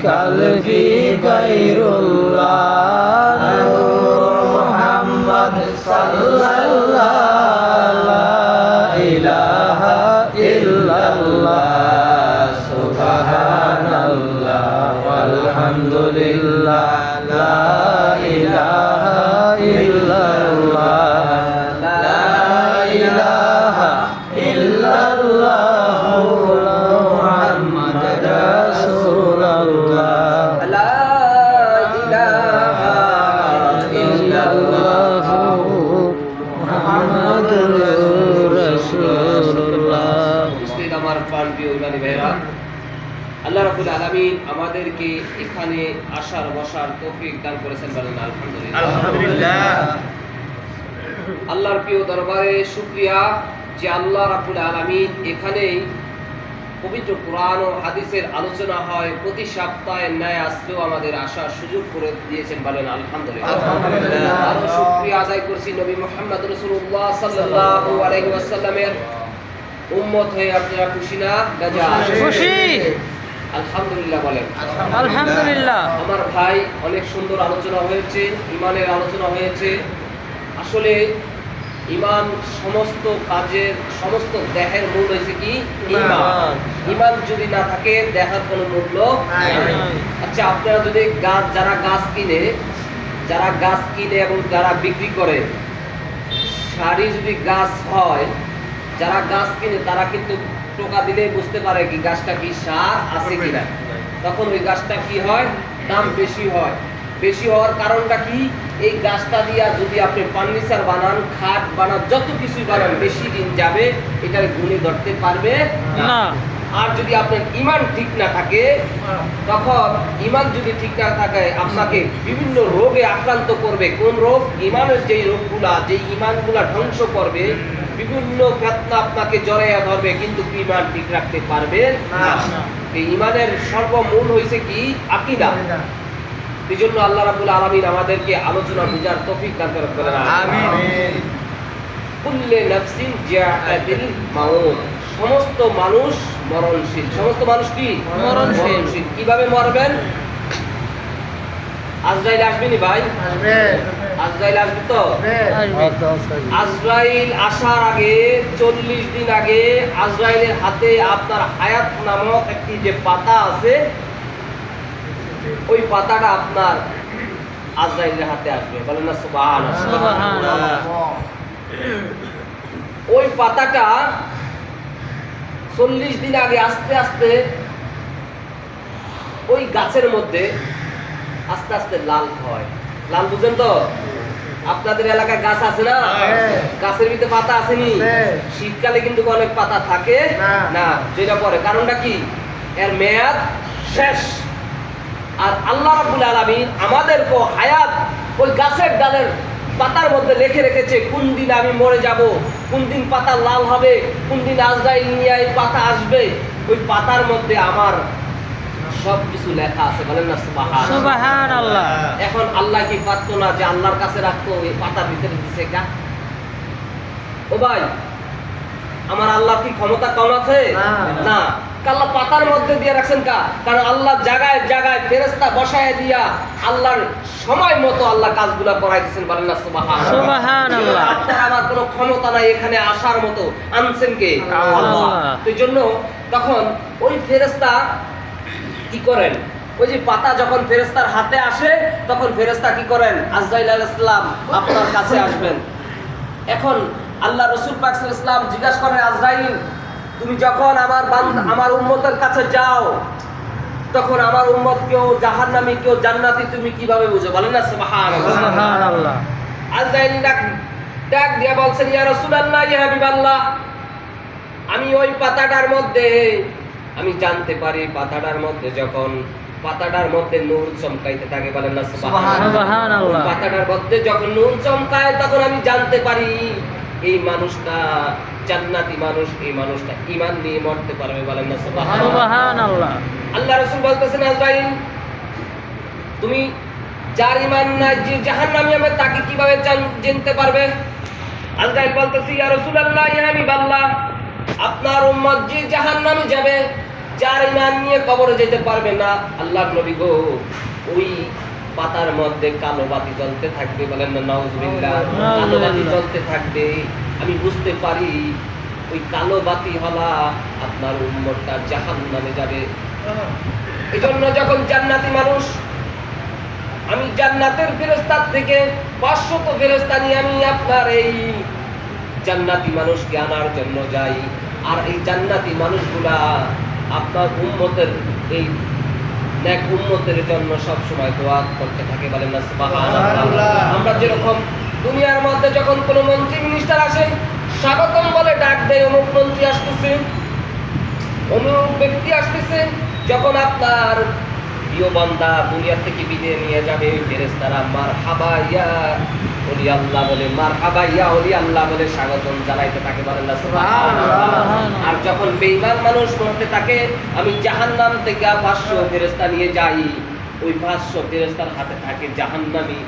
কালবি গায়রুল্লাহ নূর মুহাম্মদ সাল্লাল্লাহ লা ইলাহা ইল্লাল্লাহ সুবহানাল্লাহ আলহামদুলিল্লাহ লা ইলাহা ইল্লাল্লাহ লা ইলাহা ইল্লাল্লাহ মুহাম্মাদুর রাসূলুল্লাহ লা ইলাহা ইল্লাল্লাহ মুহাম্মাদুর রাসূলুল্লাহ। উপস্থিত আমার প্রাণপ্রিয় ইমানি ভাইরা, আল্লাহ রাব্বুল আলামিন আমাদেরকে এখানে আসার বসার তৌফিক দান করেছেন, বলেন আলহামদুলিল্লাহ। আলহামদুলিল্লাহ। আল্লাহর প্রিয় দরবারে শুকরিয়া যে আল্লাহ রাব্বুল আলামিন এখানেই পবিত্র কোরআন ও হাদিসের আলোচনা হয় প্রতি সপ্তাহে ন্যায় আজকেও আমাদের আসার সুযোগ করে দিয়েছেন, বলেন আলহামদুলিল্লাহ। আলহামদুলিল্লাহ। আরো শুকরিয়া আদায় করছি নবী মুহাম্মদ রাসূলুল্লাহ সাল্লাল্লাহু আলাইহি ওয়াসাল্লামের উম্মত হয়ে আপনারা খুশি না বেজার? খুশি আলহামদুলিল্লাহ বলেন। আলহামদুলিল্লাহ। আমার ভাই, অনেক সুন্দর আলোচনা হয়েছে, ইমানের আলোচনা হয়েছে। আসলে ইমান সমস্ত কাজের, সমস্ত দেহের মূল হয়েছে কি? ইমান। ইমান যদি না থাকে দেহের কোনো মূল্য নাই। আচ্ছা, আপনারা যদি যারা গাছ কিনে এবং যারা বিক্রি করে, শাড়ি যদি গাছ হয়, যারা গাছ কিনে তারা কিন্তু টোকা দিলে বুঝতে পারে কি গাছটা কি সার আছে কিনা। তখন ওই গাছটা কি হয়? দাম বেশি হয়। বেশি হওয়ার কারণটা কি? এই গাছটা দিয়া যদি আপনি ফার্নিচার বানান, খাট বানান, যত কিছুই বানান, বেশি দিন যাবে, এটার গুণে ধরতে পারবে না। আর যদি আপনার ইমান ঠিক না থাকে, তখন ইমান যদি ঠিক না থাকে আপনাকে বিভিন্ন রোগে আক্রান্ত করবে। কোন রোগ? ইমানের যেই রোগগুলা, যেই ইমানগুলা ধ্বংস করবে, বিভিন্ন ফিতনা আপনাকে জড়াইয়া ধরবে, কিন্তু ইমান ঠিক রাখতে পারবে না। এই ইমানের সর্বমূল হইছে কি? আকীদা। এই জন্য আল্লাহ রাব্বুল আলামিন আমাদেরকে আলোচনা বুঝার তৌফিক দান করেন। আমিন। কুল্লে নাফসিন যাআতিল মাউত। সমস্ত মানুষ মরণশীল। সমস্ত মানুষ কি? মরণশীল। কিভাবে মরবেন? আজরাইল আসবেনি ভাই? আজরাইল আসবে তো? আজরাইল আসার আগে 40 দিন আগে আজরাইলের হাতে আপনার হায়াত নামক একটি যে পাতা আছে, ওই পাতাটা আপনার আজরাইলের হাতে আসবে, বলেন না সুবহানাল্লাহ। ওই পাতাটা 40 দিন আগে আস্তে আস্তে ওই গাছের মধ্যে আস্তে আস্তে লাল হয়। লাল বুঝেন তো? আপনাদের এলাকায় গাছ আছে না? গাছের ভিতরে পাতা আসেনি? শীতকালে কিন্তু অনেক পাতা থাকে না, যেটা পরে। কারণটা কি? এর মেয়াদ শেষ। আর আল্লাহ রাব্বুল আলামিন আমাদেরকে হায়াত ওই গাছের ডালের পাতার মধ্যে লিখে রেখেছে কোন দিন আমি মরে যাব, কোন দিন পাতা লাল হবে, কোন দিন আজরাইল নিয়ে এই পাতা আসবে। ওই পাতার মধ্যে আমার সব কিছু লেখা আছে, বলেন না সুবহানাল্লাহ। এখন আল্লাহ কি পারতো না যে আল্লাহর কাছে রাখতো? এই পাতার ভিতরে দিছে কা? ও ভাই, আমার আল্লাহ কি ক্ষমতা কম আছে? না। আল্লাহ পাতার মধ্যে দিয়ে রাখছেন কা? কারণ আল্লাহ জায়গায় জায়গায় ফেরেশতা বসায় দিয়া আল্লাহর সময় মতো আল্লাহ কাজগুলো করাই দিয়েছেন, বলেন না সুবহানাল্লাহ। আপনার আমার কোনো ক্ষমতা নাই এখানে আসার মতো। আনছেন কে? আল্লাহ। এই জন্য তখন ওই ফেরেশতা কি করেন? ওই যে পাতা যখন ফেরেশতার হাতে আসে, তখন ফেরেশতা কি করেন? আজরাইল আলাইহিস সালাম আপনার কাছে আসবেন। এখন আল্লাহ রাসূল পাক সাল্লাল্লাহু আলাইহি ওয়াসাল্লাম জিজ্ঞাসা করেন, আজরাইল তুমি যখন আমার উম্মতের কাছে যাও, তখন আমার উম্মত কেউ জাহান্নামী কেউ জান্নাতি তুমি কিভাবে বুঝো? বলেন না সুবহানাল্লাহ। আজরাইল ডাক দিয়ে বলছেন, ইয়া রাসূলুল্লাহ, ইয়া হাবিবাল্লাহ, আমি ওই পাতাটার মধ্যে আমি জানতে পারি পাতাটার মধ্যে যখন পাতাটার মধ্যে নূর চমকাইতে থাকে, বলেন না সুবহানাল্লাহ। পাতাটার মধ্যে যখন নূর চমকায় তখন আমি জানতে পারি এই মানুষটা জান্নাতি মানুষ, এই মানুষটা ঈমান নিয়ে মরতে পারবে, বলেন না সুবহানাল্লাহ। আল্লাহ রাসূল বলতেছেন, আজরাইল তুমি যার ঈমান নাই, যে জাহান্নামী হবে, তাকে কিভাবে জানতে পারবে? আজরাইল বলতেছে, ইয়া রাসূলুল্লাহ, ইয়া হাবিবাল্লাহ, আপনার উম্মত যে জাহান্নামে যাবে, যার ঈমান নিয়ে কবরে যেতে পারবে না, আল্লাহর নবী গো ওই পাতার মধ্যে কালো বাতি জ্বলতে থাকবে, বলেন না নাউজুবিল্লাহ, কালো বাতি জ্বলতে থাকবে। আমি বুঝতে পারি ওই কালো বাতি হলা আপনার উম্মতটা জাহান্নামে যাবে। এজন্য যখন জান্নাতি মানুষ, আমি জান্নাতের ফেরেশতার থেকে 500 ফেরেশতা নিয়ে আমি আপনার এই জান্নাতি মানুষকে আনার জন্য যাই, আর এই জান্নাতি মানুষগুলা আপনার উম্মতের এই নেক উম্মতের জন্য সব সময় দোয়া করতে থাকে, বলেন না সুবহানাল্লাহ। আমরা যেরকম দুনিয়ার মধ্যে যখন কোনো মন্ত্রী মিনিস্টার আসে স্বাগতম বলে ডাক দেয়, অমুক মন্ত্রী আসতেছে, অমুক ব্যক্তি আসতেছে, যখন আপনার প্রিয় বান্দা দুনিয়া থেকে বিদায় নিয়ে যাবে ফেরেশতারা মারহাবা ইয়া ওলি আল্লাহ বলে, মারহাবা ইয়া ওলি আল্লাহ বলে স্বাগতম জানাইতে থাকে, বলেন না সুবহানাল্লাহ। আর যখন বেঈমান মানুষ করতে থাকে, আমি জাহান্নাম থেকে 500 ফেরেশতা নিয়ে যাই, ওই 500 ফেরেশতার হাতে থাকে জাহান্নামী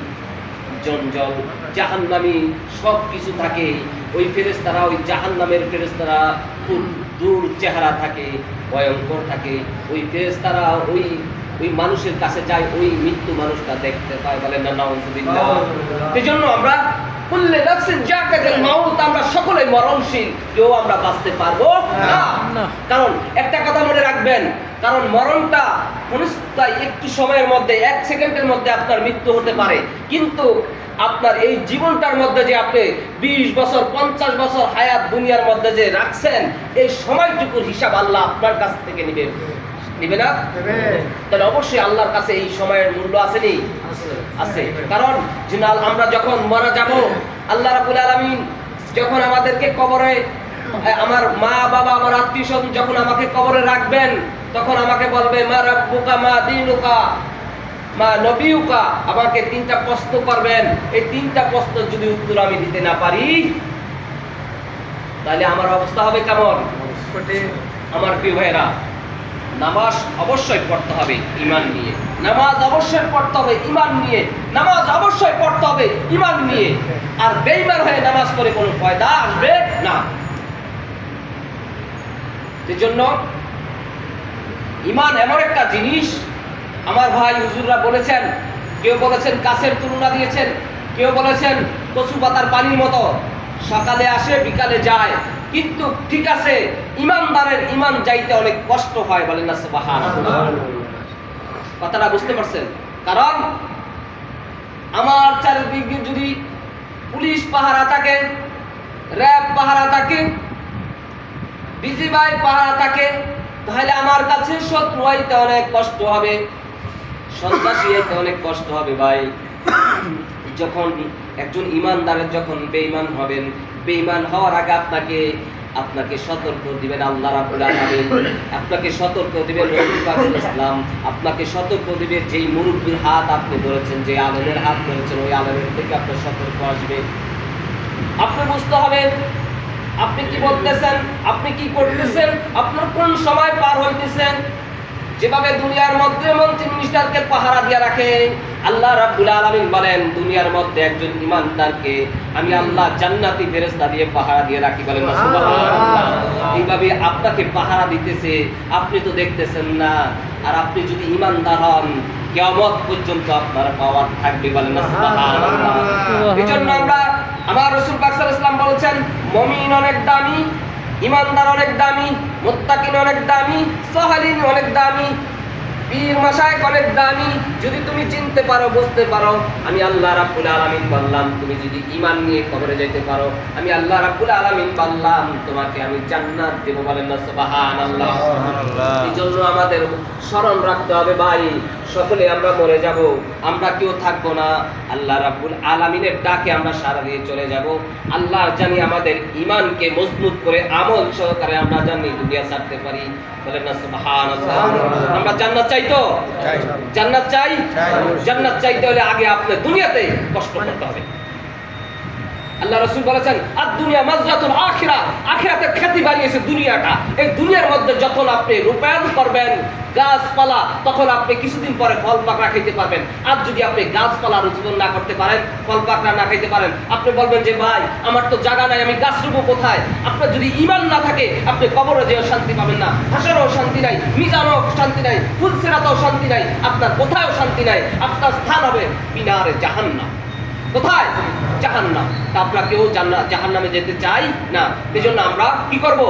জঞ্জল, জাহান্নামী সব কিছু থাকে। ওই ফেরেশতারা, ওই জাহান্নামের ফেরেশতারা খুব দূর চেহারা থাকে, ভয়ঙ্কর থাকে। ওই ফেরেশতারা ওই মানুষের কাছে যায়, ওই মৃত্যু মানুষটা দেখতে পায়, বলেন না নাউজুবিল্লাহ। এজন্য আমরা কুল্লে নাফসিন যাকাতুল মাউত, আমরা সকলেই মরণশীল, কেউ আমরা বাঁচতে পারবো না। কারণ একটা কথা মনে রাখবেন, কারণ মরণটা ক্ষণস্থায়ী, একটু সময়ের মধ্যে 1 সেকেন্ডের মধ্যে আপনার মৃত্যু হতে পারে, কিন্তু আপনার এই জীবনটার মধ্যে যে আপনি 20 বছর 50 বছর হায়াত দুনিয়ার মধ্যে যে রাখছেন, এই সময়টুকুর হিসাব আল্লাহ আপনার কাছ থেকে নিবে না? তাহলে অবশ্যই আল্লাহর কাছে এই সময়ের মূল্য আছে নি? আছে। কারণ আমরা যখন মারা যাব, আল্লাহ রাব্বুল আলামিন যখন আমাদেরকে কবরে, আমার মা বাবা আমার আত্মীয় স্বজন যখন আমাকে কবরে রাখবেন, তখন আমাকে বলবে মা রাব্বুকা মা দীনুকা মা নবিয়ুকা, আমাকে 3টা প্রশ্ন করবেন। এই 3টা প্রশ্ন যদি উত্তর আমি দিতে না পারি, তাহলে আমার অবস্থা হবে কেমন? আমার প্রিয় ভাইরা, নামাজ অবশ্যই পড়তে হবে ঈমান নিয়ে, নামাজ অবশ্যই পড়তে হবে ঈমান নিয়ে, নামাজ অবশ্যই পড়তে হবে ঈমান নিয়ে। আর বেঈমান হয়ে নামাজ পড়ে কোনো ফায়দা আসবে না। এজন্য ঈমান এমন একটা জিনিস, আমার ভাই হুজুররা বলেছেন, কেউ বলেছেন কাছের তুলনা দিয়েছেন, কেউ বলেছেন কচু পাতার পানির মতো, সকালে আসে বিকালে যায়। কিন্তু ঠিক আছে, ইমানদারের ঈমান যাইতে অনেক কষ্ট হয়, বলেন না সুবহানাল্লাহ। কথাটা বুঝতে পারছেন? কারণ আমার চারিদিকে যদি পুলিশ পাহারা থাকে, র্যাব পাহারা থাকে, বিজিবি পাহারা থাকে, তাহলে আমার কাছে শত্রু হইতে অনেক কষ্ট হবে, সন্ত্রাসী হইতে অনেক কষ্ট হবে। ভাই, যখন একজন ইমানদারের যখন বেঈমান হবেন, বেঈমান হওয়ার আগে আপনাকে সতর্ক দিবেন আল্লাহ রাব্বুল আলামিন, আপনাকে সতর্ক দিবেন রাসূল পাক সাল্লাল্লাহু আলাইহি ওয়াসাল্লাম, আপনাকে সতর্ক দিবে যেই মুরব্বির হাত আপনি ধরেছেন, যে আলেমের হাত ধরেছেন, ওই আলেমের থেকে আপনার সতর্ক আসবে। আপনি বুঝতে হবে আপনি কি বলতেছেন, আপনি কি করতেছেন, আপনার কোন সময় পার হইতেছেন। যেভাবে দুনিয়ার মধ্যে মন্ত্রী মিনিস্টারকে পাহারা দিয়ে রাখে, আল্লাহ রাব্বুল আলামিন বলেন দুনিয়ার মধ্যে একজন ঈমানদারকে আমি আল্লাহ জান্নাতি ফেরেশতা দিয়ে পাহারা দিয়ে রাখি, বলেন না সুবহানাল্লাহ। এইভাবে আপনাকে পাহারা দিতেছে, আপনি তো দেখতেছেন না। আর আপনি যদি ঈমানদার হন, কিয়ামত পর্যন্ত আপনার পাওয়ার থাকবে, বলেন না সুবহানাল্লাহ। এজন্য আমার রাসূল পাক সাল্লাল্লাহু আলাইহি ওয়াসাল্লাম বলেছেন, মুমিন অনেক দামি, ঈমানদার অনেক দামি, মুত্তাকিন অনেক দামি, সাহালিন অনেক দামি, পীর মাশায়েখ অনেক দামি। যদি তুমি চিনতে পারো, বুঝতে পারো, আমি আল্লাহ রাব্বুল আলামিন বললাম, তুমি যদি ঈমান নিয়ে কবরে যেতে পারো, আমি আল্লাহ রাব্বুল আলামিন বললাম তোমাকে আমি জান্নাত দেব, বলেন না সুবহানাল্লাহ। এজন্য আমাদের স্মরণ রাখতে হবে ভাই, সকলে আমরা মরে যাব, আমরা কেউ থাকবো না। আল্লাহ রাব্বুল আলামিনের ডাকে আমরা সাড়া দিয়ে চলে যাব। আল্লাহ জানি আমাদের ঈমানকে মজবুত করে আমল সহকারে আমরা জানি দুনিয়া ছাড়তে পারি, বলেন না সুবহানাল্লাহ। আমরা জান্নাত চাই তো? জান্নাত চাই? জান্নাত চাইতে হলে আগে আপনি দুনিয়াতে কষ্ট করতে হবে। আল্লাহ রাসূল বলেছেন, আদ-দুনিয়া মাজরাতুল আখিরা, আখিরাতের খ্যাতি বাড়িয়েছে দুনিয়াটা। এই দুনিয়ার মধ্যে যখন আপনি রূপায়ণ করবেন, গাছপালা, তখন আপনি কিছুদিন পরে ফল পাকড়া খেতে পারবেন। আর যদি আপনি গাছপালার উৎপাদন না করতে পারেন, ফল পাকড়া না খেতে পারেন, আপনি বলবেন যে ভাই আমার তো জায়গা নাই, আমি গাছ রুবো কোথায়? আপনার যদি ঈমান না থাকে আপনি কবরে যেও শান্তি পাবেন না, হাসরেও শান্তি নাই, মিজানও শান্তি নাই, ফুলসিরাতেও শান্তি নাই, আপনার কোথাও শান্তি নাই। আপনার স্থান হবে বিনারে জাহান্নাম। কোথায়? জাহান্নাম। তা আমরা কেউ জাহান্নামে যেতে চাই না। এই জন্য আমরা কি করব?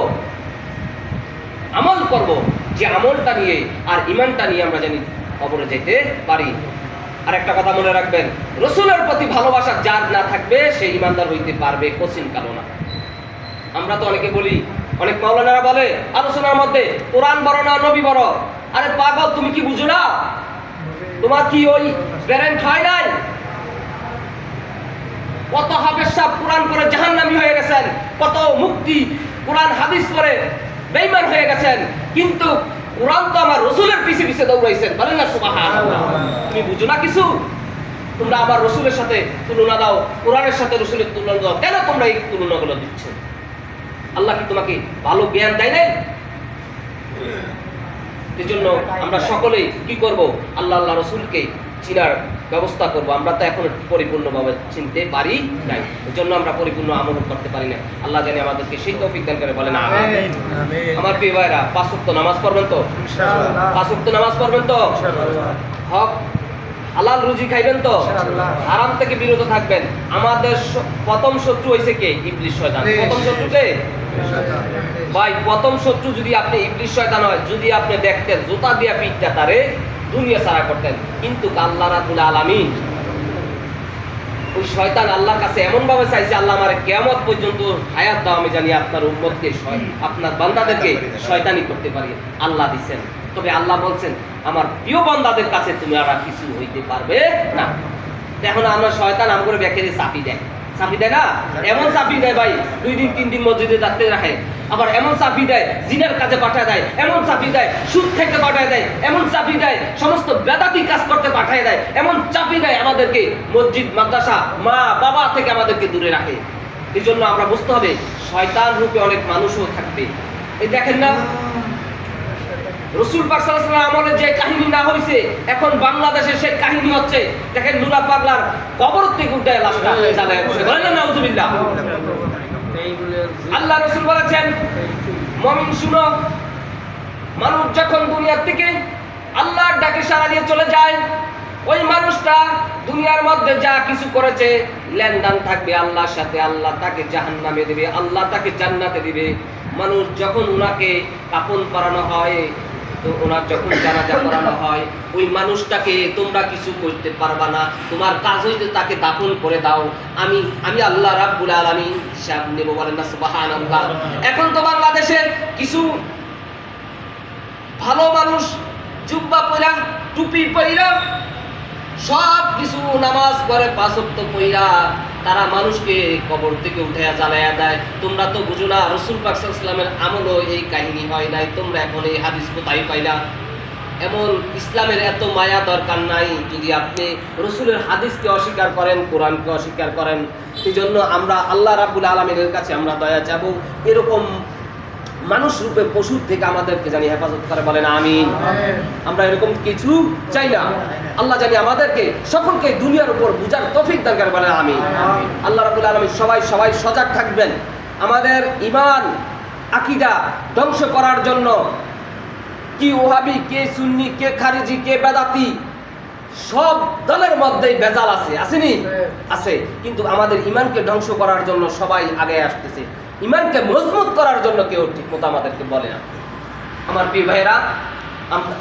আমল করব, যে আমলটা নিয়ে আর ইমানটা নিয়ে আমরা জানি কবরে যেতে পারি। আর একটা কথা মনে রাখবেন, রসুলের প্রতি ভালোবাসা যার না থাকবে সে ইমানদার হইতে পারবে কোচিন কালো না। আমরা তো অনেকে বলি, অনেক মাওলানারা বলে আলোচনার মধ্যে কোরআন বড় না নবী বড়। আরে পাগল, তুমি কি বুঝো না? তোমার কি ওই প্যারেন্ট হয় নাই? কত হাফেজ সাহেব কোরআন পড়ে জাহান্নামী হয়ে গেছেন, কত মুক্তি কোরআন হাদিস পড়ে বেঈমান হয়ে গেছেন, কিন্তু কোরআন তো আমার রসুলের পিছে পিছে দৌড়াইছেন। বলেন না সুবহানাল্লাহ। তুমি বুঝো না কিছু? তোমরা আবার রসুলের সাথে তুলনা দাও, কোরআনের সাথে রসুলের তুলনা দাও। কেন তোমরা এই তুলনাগুলো দিচ্ছ? আল্লাহ কি তোমাকে ভালো জ্ঞান দেয় নাই? এই জন্য আমরা সকলেই কি করব? আল্লাহ আল্লাহ রসুলকে চিনার ব্যবস্থা করব। আমরা তো এখন পরিপূর্ণভাবে চিনতে পারি নাই, এই জন্য আমরা পরিপূর্ণ আমল করতে পারি না। আল্লাহ জানি আমাদেরকে সেই তৌফিক দান করে। বলেন আমিন। আমার প্রিয় ভাইরা, 5 ওয়াক্ত নামাজ পড়বেন তো? ইনশাআল্লাহ। 5 ওয়াক্ত নামাজ পড়বেন তো? ইনশাআল্লাহ। হক হালাল রুজি খাইবেন তো? ইনশাআল্লাহ। হারাম থেকে বিরত থাকবেন। আমাদের প্রথম শত্রু হইছে কে? ইবলিস শয়তান। প্রথম শত্রু কে? ভাই, প্রথম শত্রু যদি আপনি ইবলিস শয়তান হয়, যদি আপনি দেখতেন জুতা দিয়া পিঠটা তারে দুনিয়া সারা করতেন, কিন্তু আল্লাহ রাব্বুল আলামিন ওই শয়তান আল্লাহর কাছে এমন ভাবে চাইছে, আল্লাহ আমারে কিয়ামত পর্যন্ত হায়াত দাও, আমি জানি আপনার উম্মতকে আপনার বান্দাদেরকে শয়তানি করতে পারি। আল্লাহ দিবেন, তবে আল্লাহ বলছেন আমার প্রিয় বান্দাদের কাছে তুমি আর কিছু হইতে পারবে না। এখন আমরা শয়তান আমগরে ব্যাকেরে চাপি দেয়, চাপি দেয় না? এমন চাপি দেয় ভাই, 2 দিন 3 দিন মসজিদে থাকতে রাখে, আবার এমন চাপি দেয় জিনার কাজে পাঠায় দেয়, এমন চাপি দেয় সুদ খেতে পাঠায় দেয়, এমন চাপি দেয় সমস্ত বেদাতি কাজ করতে পাঠায় দেয়, এমন চাপি দেয় আমাদেরকে মসজিদ মাদ্রাসা মা বাবা থেকে আমাদেরকে দূরে রাখে। এই জন্য আমরা বুঝতে হবে শয়তান রূপে অনেক মানুষও থাকবে। এই দেখেন না, রসুল পাক সাল্লাল্লাহু আলাইহি ওয়াসাল্লাম আমলে যে কাহিনী না হইছে, এখন বাংলাদেশে সেই কাহিনী হচ্ছে। দেখেন নুরা পাগলার কবর থেকে উঠে লাশটা জ্বালায় বসে। বলেন না নাউজুবিল্লাহ। আল্লাহ রাসূল বলেছেন, মুমিন শুনো, মানুষ যখন দুনিয়া থেকে আল্লাহর ডাকে সাড়া দিয়ে চলে যায়, ওই মানুষটা দুনিয়ার মধ্যে যা কিছু করেছে লেনদেন থাকবে আল্লাহর সাথে, আল্লাহ তাকে জাহান্নামে দিবে, আল্লাহ তাকে জান্নাতে দিবে। মানুষ যখন উনাকে কাফন পরানো হয়, তো ওনার যখন জানাজা করানো হয়, ওই মানুষটাকে তোমরা কিছু করতে পারবা না, তোমার কাজ হইতে তাকে দাফন করে দাও, আমি আল্লাহ রাব্বুল আলামিন হিসাব নেব। বলেন না সুবহানাল্লাহ। এখন তো বাংলাদেশে কিছু ভালো মানুষ জুব্বা পইরা টুপি পইরা সব কিছু নামাজ পড়ে 5 ওয়াক্ত পইরা তারা মানুষকে কবর থেকে উঠাইয়া জ্বালাইয়া দেয়। তোমরা তো বুঝো না রাসূল পাক সাল্লাল্লাহু আলাইহি ওয়াসাল্লামের আমলও এই কাহিনী হয় নাই, তোমরা এখন এই হাদিস কোথায় পাইলা? এমন ইসলামের এত মায়া দরকার নাই যদি আপনি রাসূলের হাদিসকে অস্বীকার করেন, কোরআনকে অস্বীকার করেন। এই জন্য আমরা আল্লাহ রাব্বুল আলামিনের কাছে আমরা দয়া চাবো, এরকম মানুষ রূপে পশুর থেকে আমাদেরকে জানি হেফাজত করে। বলেন আমিন। আমরা এরকম কিছু চাই না। আল্লাহ জানি আমাদেরকে সকলকে দুনিয়ার উপর বুঝার তৌফিক দান করে। বলেন আমিন। আল্লাহ রাব্বুল আলামিন সবাই সজাগ থাকবেন। আমাদের ঈমান আকীদা ধ্বংস করার জন্য কি ওহাবি, কে সুন্নি, কে খারিজি, কে বেদাতি, সব দলের মধ্যেই ভেজাল আছে, আসেনি? আছে। কিন্তু আমাদের ঈমানকে ধ্বংস করার জন্য সবাই আগে আসতেছে, ঈমানকে মজবুত করার জন্য কেউ ঠিকমতো আমাদেরকে বলে না। আমার প্রিয় ভাইয়েরা,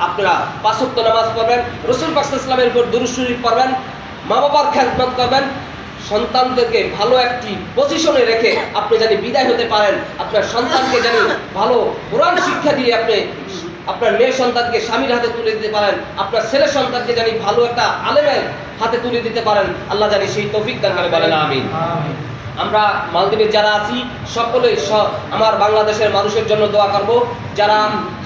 আপনারা 5 ওয়াক্ত নামাজ পড়বেন, রাসূল পাক সাল্লাল্লাহু আলাইহি ওয়াসাল্লামের উপর দুরূদ শরীফ পড়বেন, মা বাবার খেদমত করবেন, সন্তানদেরকে ভালো একটি পজিশনে রেখে আপনি জানি বিদায় হতে পারেন। আপনার সন্তানকে জানি ভালো কোরআন শিক্ষা দিয়ে আপনি আপনার মেয়ে সন্তানকে স্বামীর হাতে তুলে দিতে পারেন, আপনার ছেলে সন্তানকে জানি ভালো একটা আলেমের হাতে তুলে দিতে পারেন। আল্লাহ জানি সেই তৌফিক দান করে। বলেন আমিন। আমরা মালদ্বীপে যারা আছি সকলেই আমার বাংলাদেশের মানুষের জন্য দোয়া করব। যারা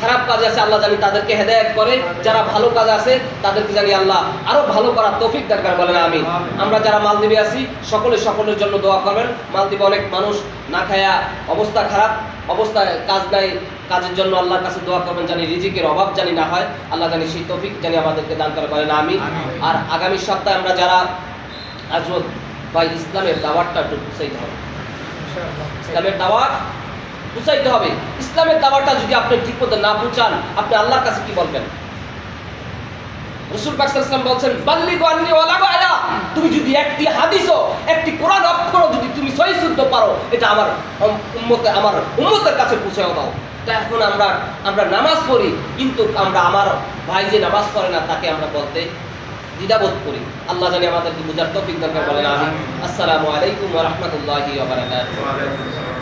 খারাপ কাজ আছে আল্লাহ জানি তাদেরকে হেদায়েত করে, যারা ভালো কাজ আছে তাদেরকে জানি আল্লাহ আরো ভালো করার তৌফিক দান করে। বলেন আমিন। আমরা যারা মালদ্বীপে আছি সকলের জন্য দোয়া করবেন। মালদ্বীপে অনেক মানুষ না খায়া অবস্থা খারাপ, অবস্থায় কাজ নাই, কাজের জন্য আল্লাহর কাছে দোয়া করবেন, জানি রিজিকের অভাব জানি না হয়, আল্লাহ জানি সেই তৌফিক জানি আমাদেরকে দান করে বলেন আমিন। আর আগামী সপ্তাহে আমরা যারা আসবো ভাই, ইসলামের দাওয়াতটা একটু বুঝাইতে হবে, ইসলামের দাওয়াত বুঝাইতে হবে। ইসলামের দাওয়াতটা যদি আপনি ঠিক মতো না বুঝান, আপনি আল্লাহর কাছে কি বলবেন? রাসূল পাক সাল্লাল্লাহু আলাইহি ওয়াসাল্লাম বলছেন, বাল্লিগু আন্নী ওয়ালাউ আয়া, তুমি যদি একটি হাদিসও একটি কোরআন অক্ষরও যদি তুমি সহি শুদ্ধ পারো, এটা আমার উম্মতের কাছে পৌঁছে দাও। তা এখন আমরা নামাজ পড়ি, কিন্তু আমরা আমার ভাই যে নামাজ পড়ে না তাকে আমরা বলতে দ্বিধাবোধ করি। আল্লাহ জানি আমাদেরকে বুঝার তৌফিক দান করেন আমিন। আসসালামু আলাইকুম ওয়া রাহমাতুল্লাহি ওয়া বারাকাতুহু।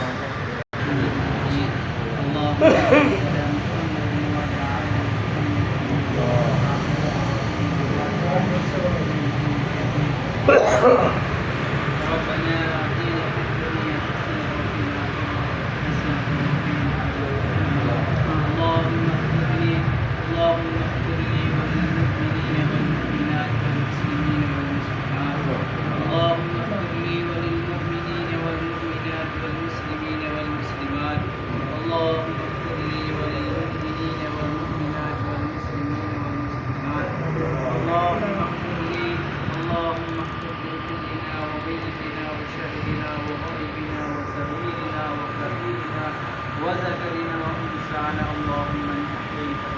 وذكرنا وانثانا اللهم من احييته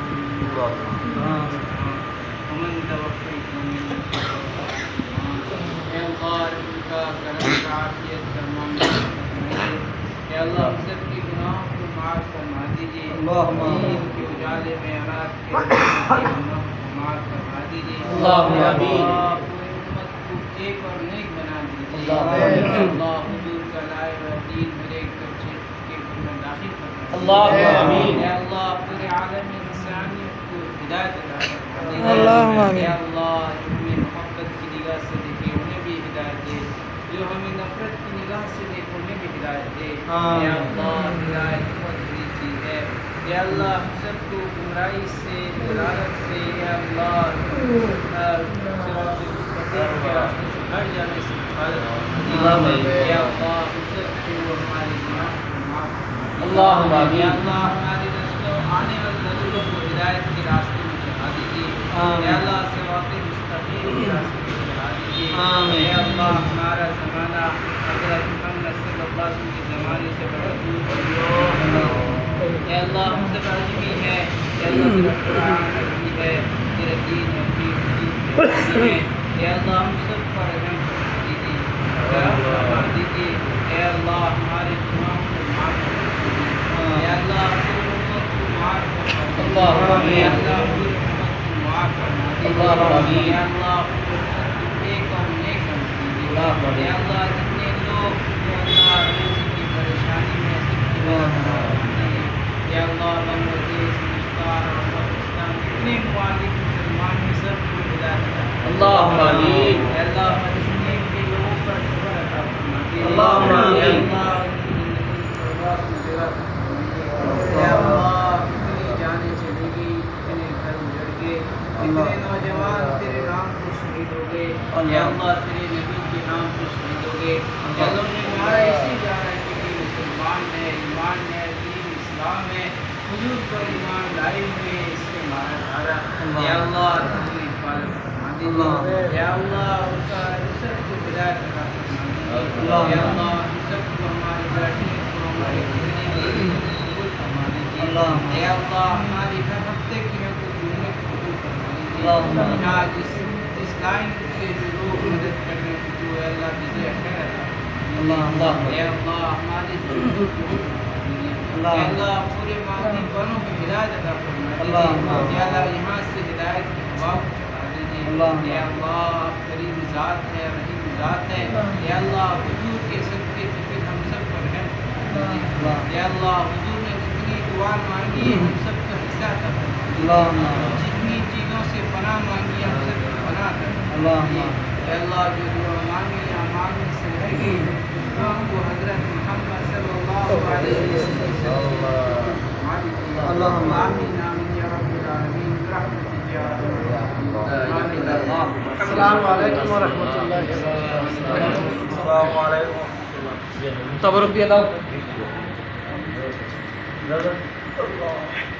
ومن توفيته من کا کرم عافیت تمام یا اللہ ہم سب کی گناہوں کو معاف فرما دیجیے، دین کے اجالے میں رات کے گناہوں کو معاف فرما دیجیے، اللہم آمین۔ پوری امت کو ایک اور نیک بنا دیجیے، اللہ حضور کا لائے و دین ہر ایک بچے کے میں داخل فرما اللہم آمین۔ یا اللہ پورے عالم انسانیت کو ہدایت عطا فرما دیجیے، اللہم آمین۔ یا اللہ جو ہمیں محبت کی نگاہ سے دیکھے انہیں بھی ہدایت دے، جو ہمیں نفرت کی نگاہ سے دیکھے انہیں بھی ہدایت دے، یا اللہ ہدایت بہت بڑی چیز ہے، یا اللہ ہم سب کو گمراہی سے ضلالت سے یا اللہ صراط مستقیم کے راستے سے ہٹ جانے سے حفاظت فرما، یا اللہ ہم سب کو ہمارے گناہ کو معاف فرما، اللہم آمین۔ یا اللہ ہماری نسلوں آنے والی نسلوں کو ہدایت کے راستے میں چلا دیجیے، یا اللہ صراط مستقیم کے راستے میں چلا دیجیے، یا اللہ ہمارا زمانہ حضرت محمد صلی اللہ علیہ وسلم کے زمانے سے بہت دور ہے، یا اللہ ہم سب عجمی ہے، یا اللہ تیرا قرآن عجمی ہے، تیرا دین عجمی ہے، یا اللہ ہم سب پر رحم فرما دیجیے، کرم فرما دیجیے، یا اللہ ہمارے گناہوں کو معاف فرما دیجیے، یا اللہ پوری امت کو معاف فرما دیجیے، یا اللہ پوری امت کو معاف فرما دیجیے، یا اللہ پوری امت کو ایک اور نیک بنا دیجیے، یا اللہ جتنے لوگ یا اللہ روزی کی پریشانی میں سب کی مدد فرما دیجیے، یا اللہ بنگلہ دیش، ہندوستان اور پاکستان جتنے ممالک مسلمان ہیں سب کو ہدایت عطا فرما، اللہم آمین۔ یا اللہ فلسطین کے لوگوں پر صبر عطا فرما دیجیے، اللہم آمین۔ یا اللہ ان کی زندگی کو پرواز میں جگہ فرما دیجیے، یا اللہ کتنی جانیں چلی گئی، کتنے گھر اجڑ گئے، کتنے نوجوان تیرے نام کو شہید ہو گئے، یا اللہ تیرے نبی کے نام کو شہید ہو گئے، یا اللہ نے مارا اسی جا رہا ہے کہ مسلمان ہے، ایمان ہے، دین اسلام ہے، حضور پر ایمان لائے ہوئے اس سے مارا جا رہا، یا اللہ تمہیں حفاظت فرما دیجیے، یا اللہ ان کا سب کو ہدایت عطا فرما دیجیے، یا اللہ ہم سب کو ہماری بیٹھی کو ہماری زندگی قبول فرما دیجیے، یا اللہ ہماری ہر ہفتے کی ہم کو جمعے کو قبول فرما دیجیے، یا جس لائن کے جو لوگ مدد کرنے کو جو ہے اللہ جزائے خیر عطا فرما دیجیے، یا اللہ ہماری ضرورت کو قبول فرما دیجیے، یا اللہ پورے ماضی بنوں کو ہدایت عطا فرما دیجیے، یا اللہ یہاں سے ہدایت کی ہوا کو چلا دیجیے، یا اللہ آپ کریم ذات ہے، رحیم ذات ہے، یا اللہ حضور کے صدقے پھر ہم سب پر رحم فرما دیجیے، یا اللہ حضور نے جتنی دعا مانگی ہے ہم سب کا حصہ عطا فرما دیجیے، جتنی چیزوں سے پناہ مانگی ہے ہم سب کو پناہ عطا فرما دیجیے، یا اللہ جو دعا مانگی یا مانگنے سے رہ گئی اس دعا کو حضرت محمد صلی اللہ علیہ وسلم سے فرما دیجیے، آمین آمین یا رب العالمین برحمتک یا ارحم الراحمین، آمین۔ السلام علیکم ورحمۃ اللہ وبرکاتہ۔ السلام علیکم۔ تبرک দিয়ে দাও। আল্লাহ